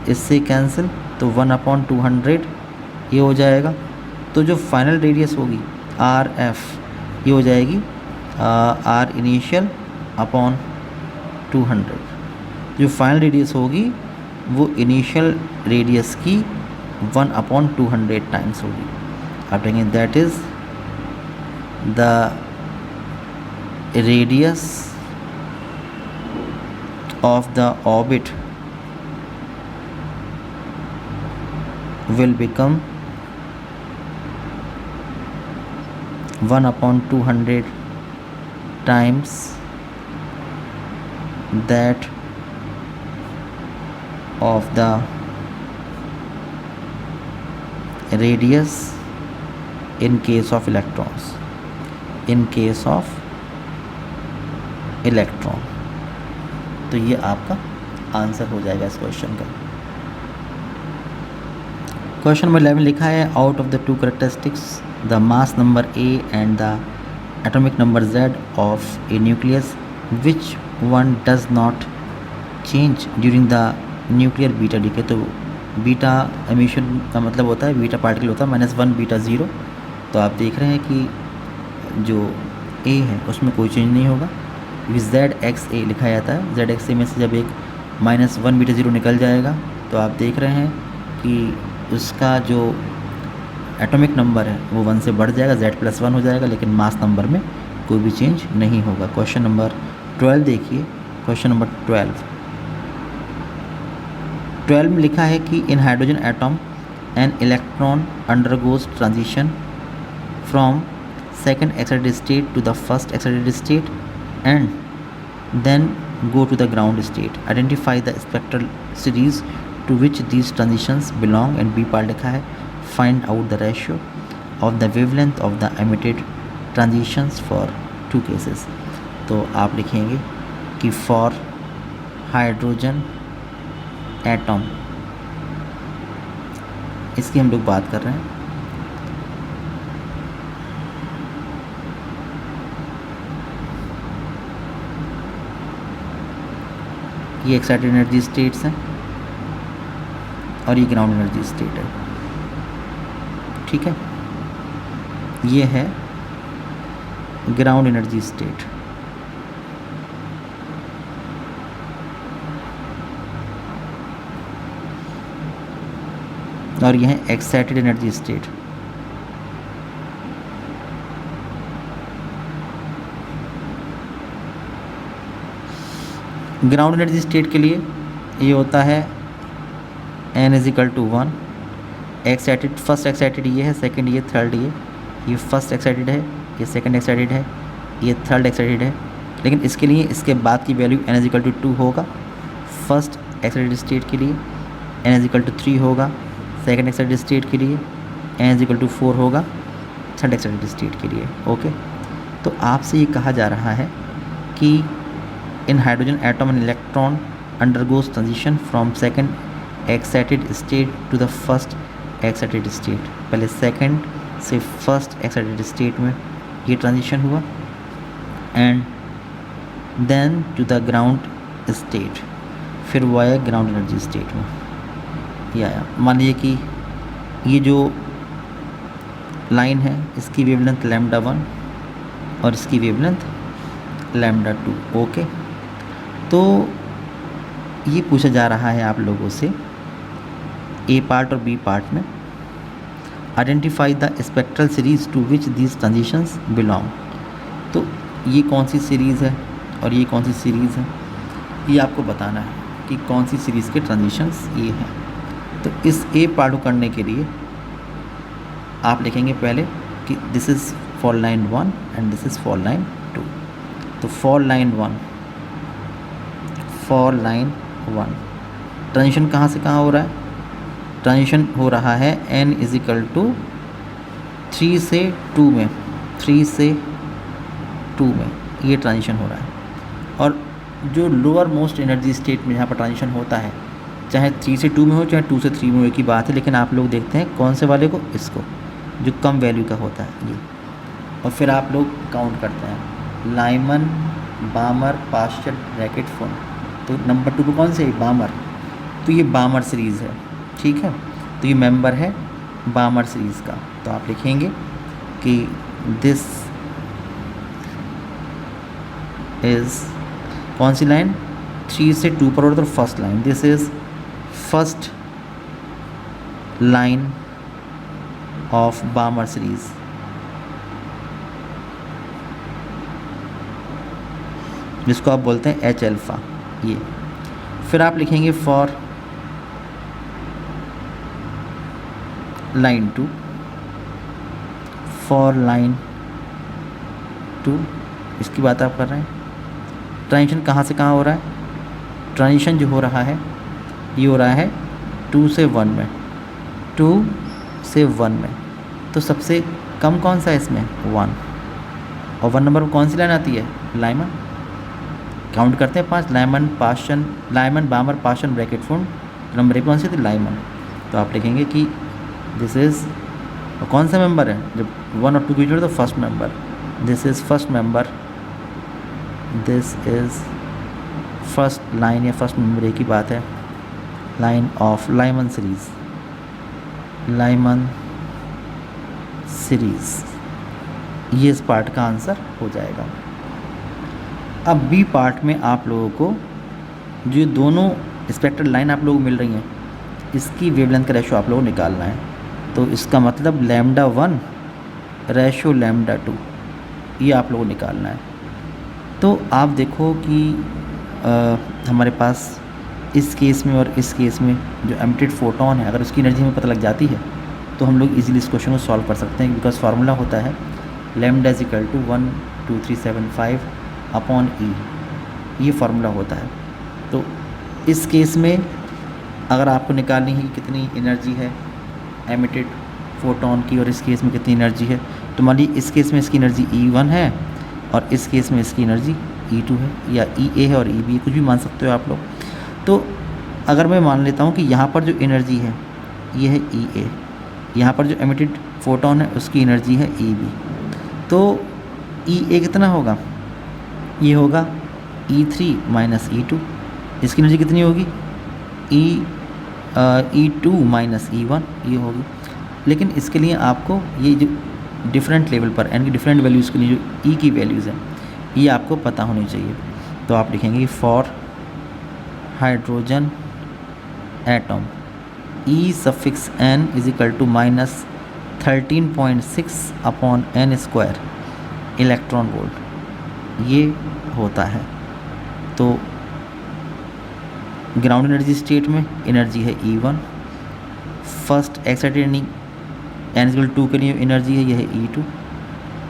इससे कैंसिल, तो 1/200 ये हो जाएगा। तो जो फाइनल रेडियस होगी आर एफ, ये हो जाएगी आर इनिशियल अपॉन 200। जो फाइनल रेडियस होगी वो इनिशियल रेडियस की 1/200 टाइम्स होगी। आप देखेंगे that is the radius of the orbit will become 1/200 times that of the radius in case of electrons, in case of electron। तो ये आपका आंसर हो जाएगा इस क्वेश्चन का। क्वेश्चन नंबर 11 लिखा है out of the two characteristics the mass number A and the atomic number Z of A nucleus which one does not change during the nuclear beta decay. तो beta emission का मतलब होता है, beta particle होता है -1 beta 0। तो आप देख रहे हैं कि जो ए है उसमें कोई चेंज नहीं होगा, जेड एक्स ए लिखा जाता है। जेड एक्स ए में से जब एक -1 बीटा 0 निकल जाएगा तो आप देख रहे हैं कि उसका जो एटॉमिक नंबर है वो 1 से बढ़ जाएगा, Z+1 हो जाएगा, लेकिन मास नंबर में कोई भी चेंज नहीं होगा। क्वेश्चन नंबर 12 देखिए। क्वेश्चन नंबर 12 में लिखा है कि in hydrogen atom an electron undergoes transition from second excited state to the first excited state and then go to the ground state. Identify the spectral series to which these transitions belong and B part लिखा है find out the ratio of the wavelength of the emitted transitions for two cases। तो आप लिखेंगे कि for hydrogen atom, इसकी हम लोग बात कर रहे हैं। ये एक्साइटेड एनर्जी स्टेट्स हैं और ये ग्राउंड एनर्जी स्टेट है, ठीक है। ये है ग्राउंड एनर्जी स्टेट। और यह है excited energy state. Ground energy state के लिए ये होता है n = 1। एक्साइटेड, फर्स्ट एक्साइटेड ये है, सेकंड ये, थर्ड ये फर्स्ट एक्साइटेड है, ये सेकंड एक्साइटेड है, ये थर्ड एक्साइटेड है। लेकिन इसके लिए इसके बाद की वैल्यू n = 2 होगा फर्स्ट एक्साइटेड स्टेट के लिए, n = 3 होगा सेकंड एक्साइटेड स्टेट के लिए, n = 4 होगा थर्ड एक्साइटेड स्टेट के लिए। ओके, तो आपसे ये कहा जा रहा है कि in hydrogen atom an electron undergoes transition from second excited state to the first excited state। पहले सेकंड से फर्स्ट एक्साइटेड स्टेट में ये ट्रांजिशन हुआ and then to the ground state, फिर वो आया ग्राउंड एनर्जी स्टेट में ये आया। मान लीजिए कि ये जो लाइन है इसकी वेवलेंथ λ1 और इसकी वेवलेंथ λ2। ओके, तो ये पूछा जा रहा है आप लोगों से ए पार्ट और बी पार्ट में, identify the spectral series to which these transitions belong. तो ये कौन सी सीरीज़ है और ये कौन सी सीरीज़ है, ये आपको बताना है कि कौन सी सीरीज़ के ट्रांजिशंस ये हैं। तो इस ए पार्ट को करने के लिए आप लिखेंगे पहले कि this is for line 1 and this is for line 2। तो फॉर लाइन 1 ट्रांजिशन कहाँ से कहाँ हो रहा है? ट्रांजिशन हो रहा है n = 3 से 2 में, 3 से 2 में ये ट्रांजिशन हो रहा है। और जो लोअर मोस्ट एनर्जी स्टेट में जहाँ पर ट्रांजिशन होता है, चाहे 3 से 2 में हो चाहे 2 से 3 में हो, एक ही बात है। लेकिन आप लोग देखते हैं कौन से वाले को, इसको जो कम वैल्यू का होता है ये। और फिर आप लोग काउंट करते हैं लाइमन, बामर, पास्चर, रैकेटफोन। तो नंबर 2 को कौन से, बामर। तो ये बामर सीरीज़ है, ठीक है। तो ये मेंबर है बामर सीरीज़ का। तो आप लिखेंगे कि दिस इज़ कौन सी लाइन, 3 से 2 पर और तो first line, this is first line of बामर series. जिसको आप बोलते हैं एच अल्फ़ा। ये फिर आप लिखेंगे फॉर लाइन 2, फॉर लाइन 2, इसकी बात आप कर रहे हैं। ट्रांजिशन कहाँ से कहाँ हो रहा है, ट्रांजिशन जो हो रहा है ये हो रहा है 2 से 1 में, 2 से 1 में। तो सबसे कम कौन सा है इसमें, 1, और 1 नंबर पर कौन सी लाइन आती है, लाइमन। काउंट करते हैं 5, Lyman Paschen, Lyman बामर Paschen bracket फुंड, number 1 कौन सी थी, लाइमन। तो आप लिखेंगे कि दिस इज़, कौन सा मेंबर है, जब 1 और 2 की जोड़ तो first member, this is first member, this is first line या फर्स्ट मेंबर, एक ही बात है, line of Lyman series, Lyman series. ये इस पार्ट का आंसर हो जाएगा। अब बी पार्ट में आप लोगों को जो दोनों स्पेक्ट्रल लाइन आप लोगों को मिल रही हैं, इसकी वेवलेंथ का रेशो आप लोगों को निकालना है। तो इसका मतलब λ1 रेशो λ2, ये आप लोगों को निकालना है। तो आप देखो कि हमारे पास इस केस में और इस केस में जो एमिटेड फोटोन है, अगर उसकी एनर्जी हमें पता लग जाती है तो हम लोग इजीली इस क्वेश्चन को सॉल्व कर सकते हैं, बिकॉज फार्मूला होता है λ = 12375 अपॉन ई, ये फार्मूला होता है। तो इस केस में अगर आपको निकालनी है कि कितनी एनर्जी है एमिटेड फोटोन की और इस केस में कितनी एनर्जी है, तो मान लीजिए इस केस में इसकी एनर्जी E1 है और इस केस में इसकी एनर्जी E2 है, या EA है और EB, कुछ भी मान सकते हो आप लोग। तो अगर मैं मान लेता हूँ कि यहाँ पर जो एनर्जी है ये है EA, यहाँ पर जो एमिटेड फोटोन है उसकी एनर्जी है EB, तो EA कितना होगा, ये होगा E3 माइनस E2, इसकी एनर्जी कितनी होगी, E2 माइनस E1 ये होगी। लेकिन इसके लिए आपको ये जो डिफरेंट लेवल पर यानी कि डिफरेंट वैल्यूज़ के लिए जो E की वैल्यूज़ हैं ये आपको पता होनी चाहिए। तो आप लिखेंगे for hydrogen atom E suffix n is equal to minus 13.6 upon n square electron volt, ये होता है। तो ग्राउंड एनर्जी स्टेट में एनर्जी है E1, first excited n equal 2 के लिए एनर्जी है यह है E2,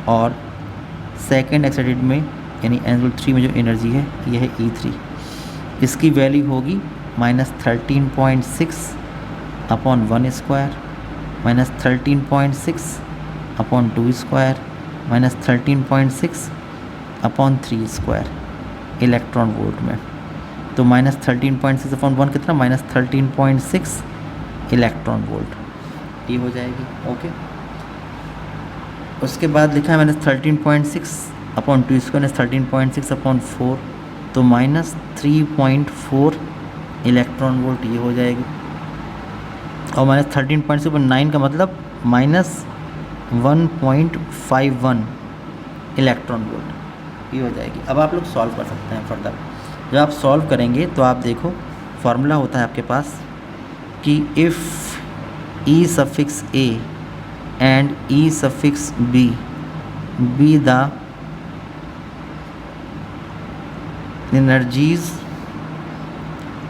और सेकेंड एक्साइटेड में यानी n इक्वल 3 में जो एनर्जी है यह है E3। इसकी वैल्यू होगी minus 13.6 upon 1 square, minus 13.6 upon 2 square, minus 13.6 upon 3 square electron volt में। तो माइनस 13.6 अपॉन 1 कितना, माइनस 13.6 इलेक्ट्रॉन वोल्ट, ये हो जाएगी। ओके, उसके बाद लिखा है minus 13.6 upon 2 square, minus 13.6 upon 4, तो माइनस 3.4 इलेक्ट्रॉन वोल्ट ये हो जाएगी। और माइनस 13.6 अपॉन 9 का मतलब माइनस 1.51 इलेक्ट्रॉन वोल्ट ये हो जाएगी। अब आप लोग सॉल्व कर सकते हैं फर्दर। जब आप सॉल्व करेंगे तो आप देखो फार्मूला होता है आपके पास कि if E suffix A and E suffix B be the energies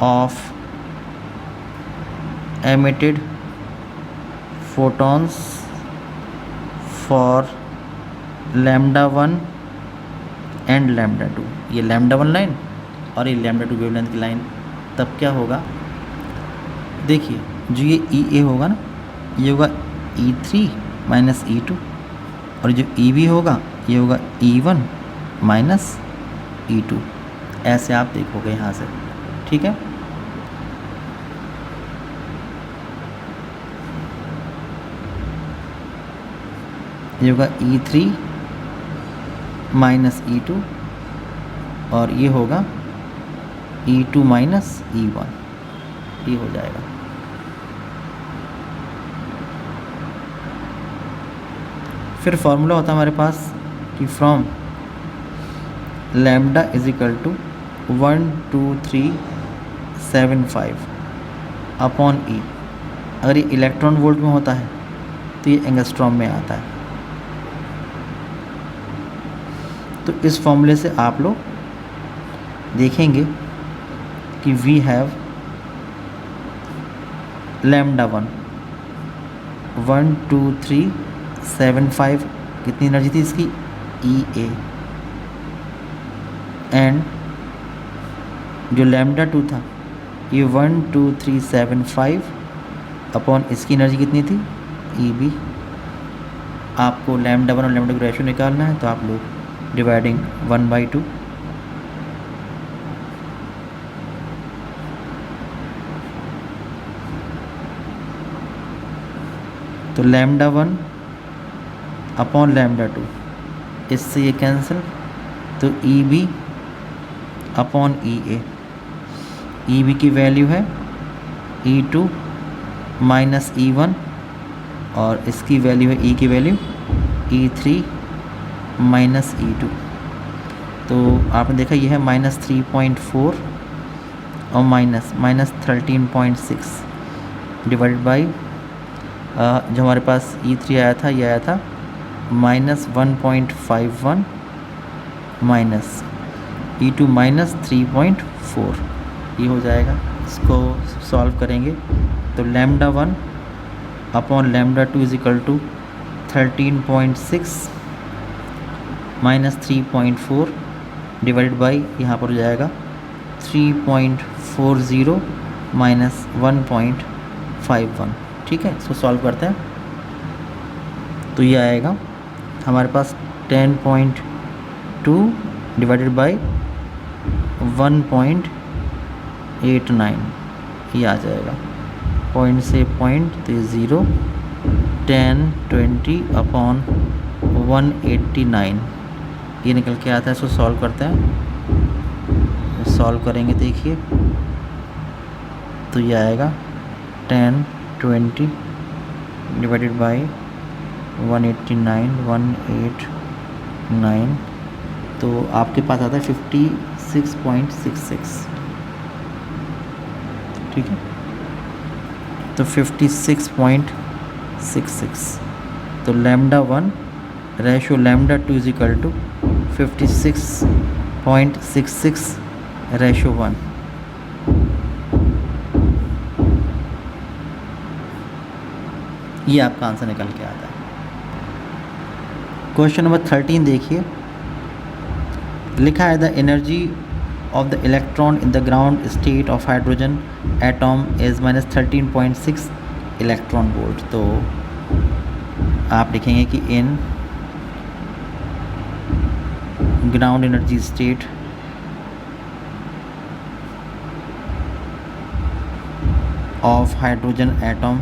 of emitted photons for λ1 and λ2, ये λ1 लाइन और ये λ2 वेवलेंथ की लाइन, तब क्या होगा, देखिए जो ये EA होगा ना ये होगा E3 माइनस E2, और जो EB होगा ये होगा E1 माइनस E2। ऐसे आप देखोगे यहाँ से, ठीक है। ये होगा E3 माइनस E2 और ये होगा E2 माइनस E1, ये हो जाएगा। फिर फॉर्मूला होता है हमारे पास कि from lambda is equal to 12375 upon E. अगर ये इलेक्ट्रॉन वोल्ट में होता है तो ये एंगस्ट्रॉम में आता है। तो इस फॉर्मूले से आप लोग देखेंगे कि वी हैव लैम्डा 12375 कितनी एनर्जी थी इसकी ई ए, एंड जो लैम्डा 2 था ये 12375 अपॉन इसकी एनर्जी कितनी थी ई बी। आपको लैम्डा 1 और लैम्डा 2 रेशियो निकालना है तो आप लोग डिवाइडिंग 1/2 तो लैम्डा 1 अपॉन लैम्डा 2, इससे ये कैंसिल, तो ई बी अपॉन ई ए। ई बी की वैल्यू है E2 माइनस E1 और इसकी वैल्यू है ई की वैल्यू E3 माइनस E2। तो आपने देखा ये है -3.4 और माइनस 13.6 डिवाइडेड बाई जो हमारे पास E3 आया था ये आया था -1.51 माइनस E2 माइनस 3.4, ये हो जाएगा। इसको सॉल्व करेंगे तो lambda 1 upon lambda 2 is equal to 13.6 minus 3.4 divided by यहाँ पर हो जाएगा 3.40 माइनस 1.51। ठीक है, इसको सॉल्व करते हैं तो ये आएगा हमारे पास 10.2 डिवाइडेड बाई 1.89, ये आ जाएगा पॉइंट से पॉइंट तो 0 10 20 अपॉन 189 ये निकल के आता है। इसको सॉल्व करते हैं, सॉल्व करेंगे देखिए तो ये आएगा 10 20 डिवाइडेड बाई 189 तो आपके पास आता है 56.66। ठीक है, तो 56.66 तो lambda 1 ratio lambda 2 is equal to 56.66 ratio 1। ये आपका आंसर निकल के आता है। क्वेश्चन नंबर 13 देखिए, लिखा है the energy of the electron in the ground state of hydrogen atom is -13.6 electron volt. तो आप लिखेंगे कि इन ground energy state of hydrogen atom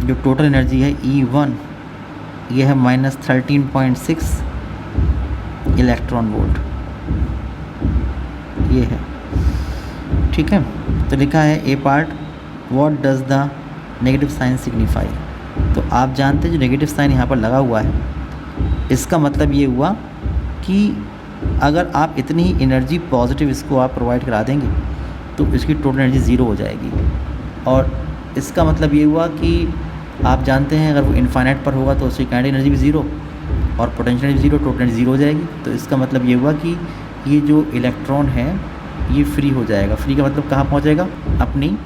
जो टोटल एनर्जी है E1 ये है -13.6 इलेक्ट्रॉन वोल्ट, ये है। ठीक है, तो लिखा है A part what does the negative sign signify. तो आप जानते हैं जो नेगेटिव साइन यहाँ पर लगा हुआ है इसका मतलब ये हुआ कि अगर आप इतनी ही एनर्जी पॉजिटिव इसको आप प्रोवाइड करा देंगे तो इसकी टोटल एनर्जी ज़ीरो हो जाएगी। और इसका मतलब ये हुआ कि आप जानते हैं अगर वो इनफाइनाइट पर होगा तो उसकी काइनेटिक एनर्जी भी ज़ीरो और potential energy zero, total energy zero हो जाएगी। तो इसका मतलब ये हुआ कि ये जो इलेक्ट्रॉन है ये फ्री हो जाएगा। फ्री का मतलब कहाँ पहुँच जाएगा, अपनी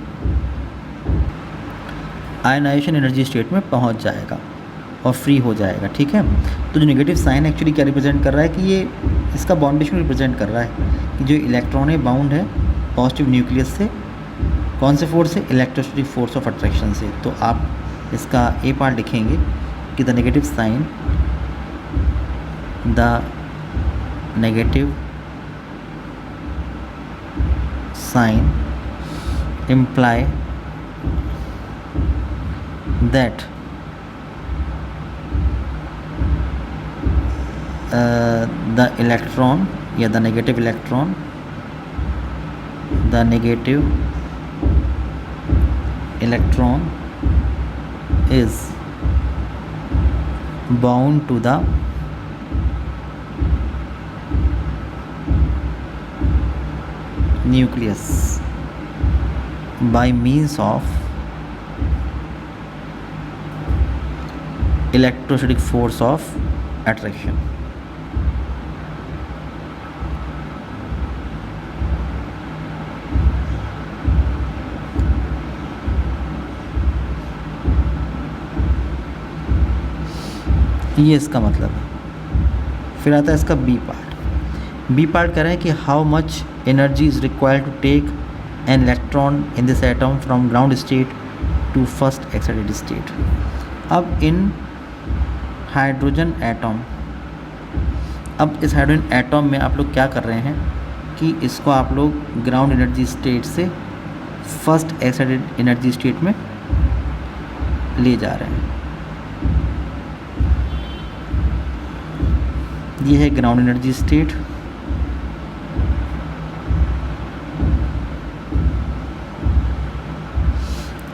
आयनाइजेशन एनर्जी स्टेट में पहुँच जाएगा और फ्री हो जाएगा। ठीक है, तो जो नेगेटिव साइन एक्चुअली क्या रिप्रेजेंट कर रहा है कि ये इसका बाउंडेशन रिप्रेजेंट कर रहा है कि जो इलेक्ट्रॉन है बाउंड है पॉजिटिव न्यूक्लियस से, कौन से फोर्स से, इलेक्ट्रोस्टैटिक फोर्स ऑफ अट्रैक्शन से। तो आप इसका ए पार्ट लिखेंगे कि the negative sign imply that the electron या the negative electron is bound to the nucleus by means of electrostatic force of attraction. ये इसका मतलब है। फिर आता है इसका बी पार्ट। बी पार्ट कह रहे हैं कि how much energy is required to take an electron in this atom from ground state to first excited state. अब इन हाइड्रोजन एटम, अब इस हाइड्रोजन एटम में आप लोग क्या कर रहे हैं कि इसको आप लोग ग्राउंड एनर्जी स्टेट से फर्स्ट एक्साइटेड एनर्जी स्टेट में ले जा रहे हैं। ये है ग्राउंड एनर्जी स्टेट,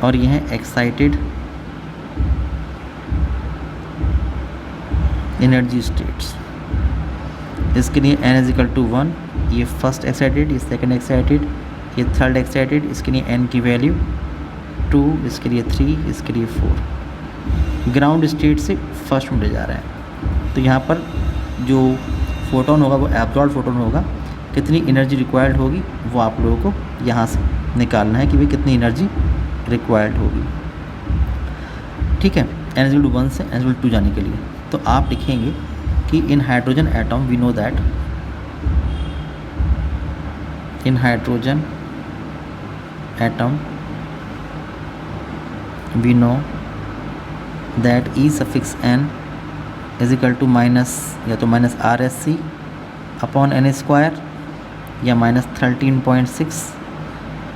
और ये है एक्साइटेड एनर्जी स्टेट्स। इसके लिए n इज इक्वल टू 1, ये फर्स्ट एक्साइटेड, ये सेकंड एक्साइटेड, ये थर्ड एक्साइटेड। इसके लिए n की वैल्यू 2, इसके लिए 3, इसके लिए 4। ग्राउंड स्टेट से फर्स्ट में ले जा रहे हैं। तो यहाँ पर जो फोटोन होगा वो एब्जॉर्ब फोटोन होगा। कितनी एनर्जी रिक्वायर्ड होगी वो आप लोगों को यहाँ से निकालना है कि भाई कितनी एनर्जी रिक्वायर्ड होगी। ठीक है, n इक्वल टू 1 से n इक्वल टू 2 जाने के लिए तो आप लिखेंगे कि in hydrogen atom we know that in hydrogen atom we know that E suffix n is equal to minus या तो minus RSC upon n square या minus 13.6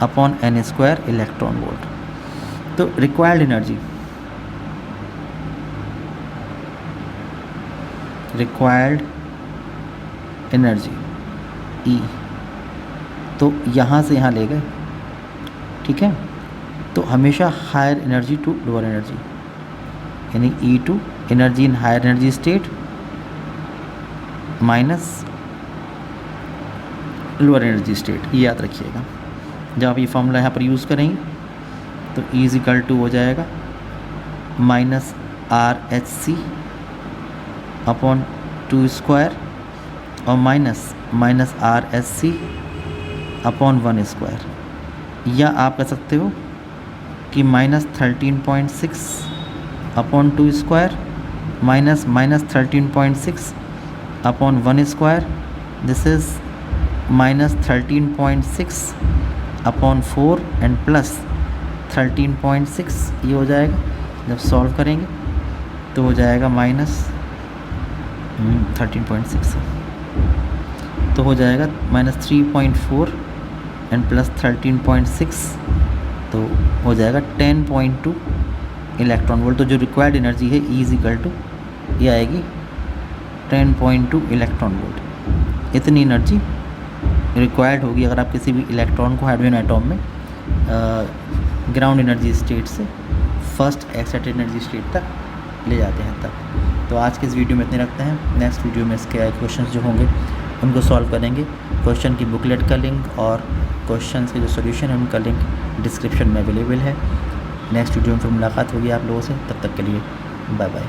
upon n square electron volt. तो रिक्वायर्ड एनर्जी, E तो यहाँ से यहाँ ले गए। ठीक है, तो हमेशा higher energy to lower energy, यानी E to energy in higher energy state minus lower energy state. ये याद रखिएगा। जब आप ये फॉर्मूला यहाँ पर यूज़ करेंगे तो E इज इक्वल टू हो जाएगा माइनस RHC अपॉन 2 स्क्वायर और माइनस RSC अपॉन 1 स्क्वायर। या आप कह सकते हो कि minus 13.6 upon 2 square minus 13.6 upon 1 square. This is minus 13.6 upon 4 and plus 13.6। ये हो जाएगा, जब सॉल्व करेंगे तो हो जाएगा माइनस 13.6 तो हो जाएगा माइनस 3.4 एंड प्लस 13.6 तो हो जाएगा 10.2 इलेक्ट्रॉन वोल्ट। तो जो रिक्वायर्ड एनर्जी है E इज इक्वल टू ये आएगी 10.2 इलेक्ट्रॉन वोल्ट। इतनी एनर्जी रिक्वायर्ड होगी अगर आप किसी भी इलेक्ट्रॉन को हाइड्रोजन एटॉम में ग्राउंड एनर्जी स्टेट से फर्स्ट एक्साइटेड एनर्जी स्टेट तक ले जाते हैं तब। तो आज के इस वीडियो में इतने रखते हैं। नेक्स्ट वीडियो में इसके क्वेश्चंस जो होंगे उनको सॉल्व करेंगे। क्वेश्चन की बुकलेट का लिंक और क्वेश्चंस के जो सॉल्यूशन है उनका लिंक डिस्क्रिप्शन में अवेलेबल है। नेक्स्ट वीडियो में फिर मुलाकात होगी आप लोगों से, तब तक के लिए बाय बाय।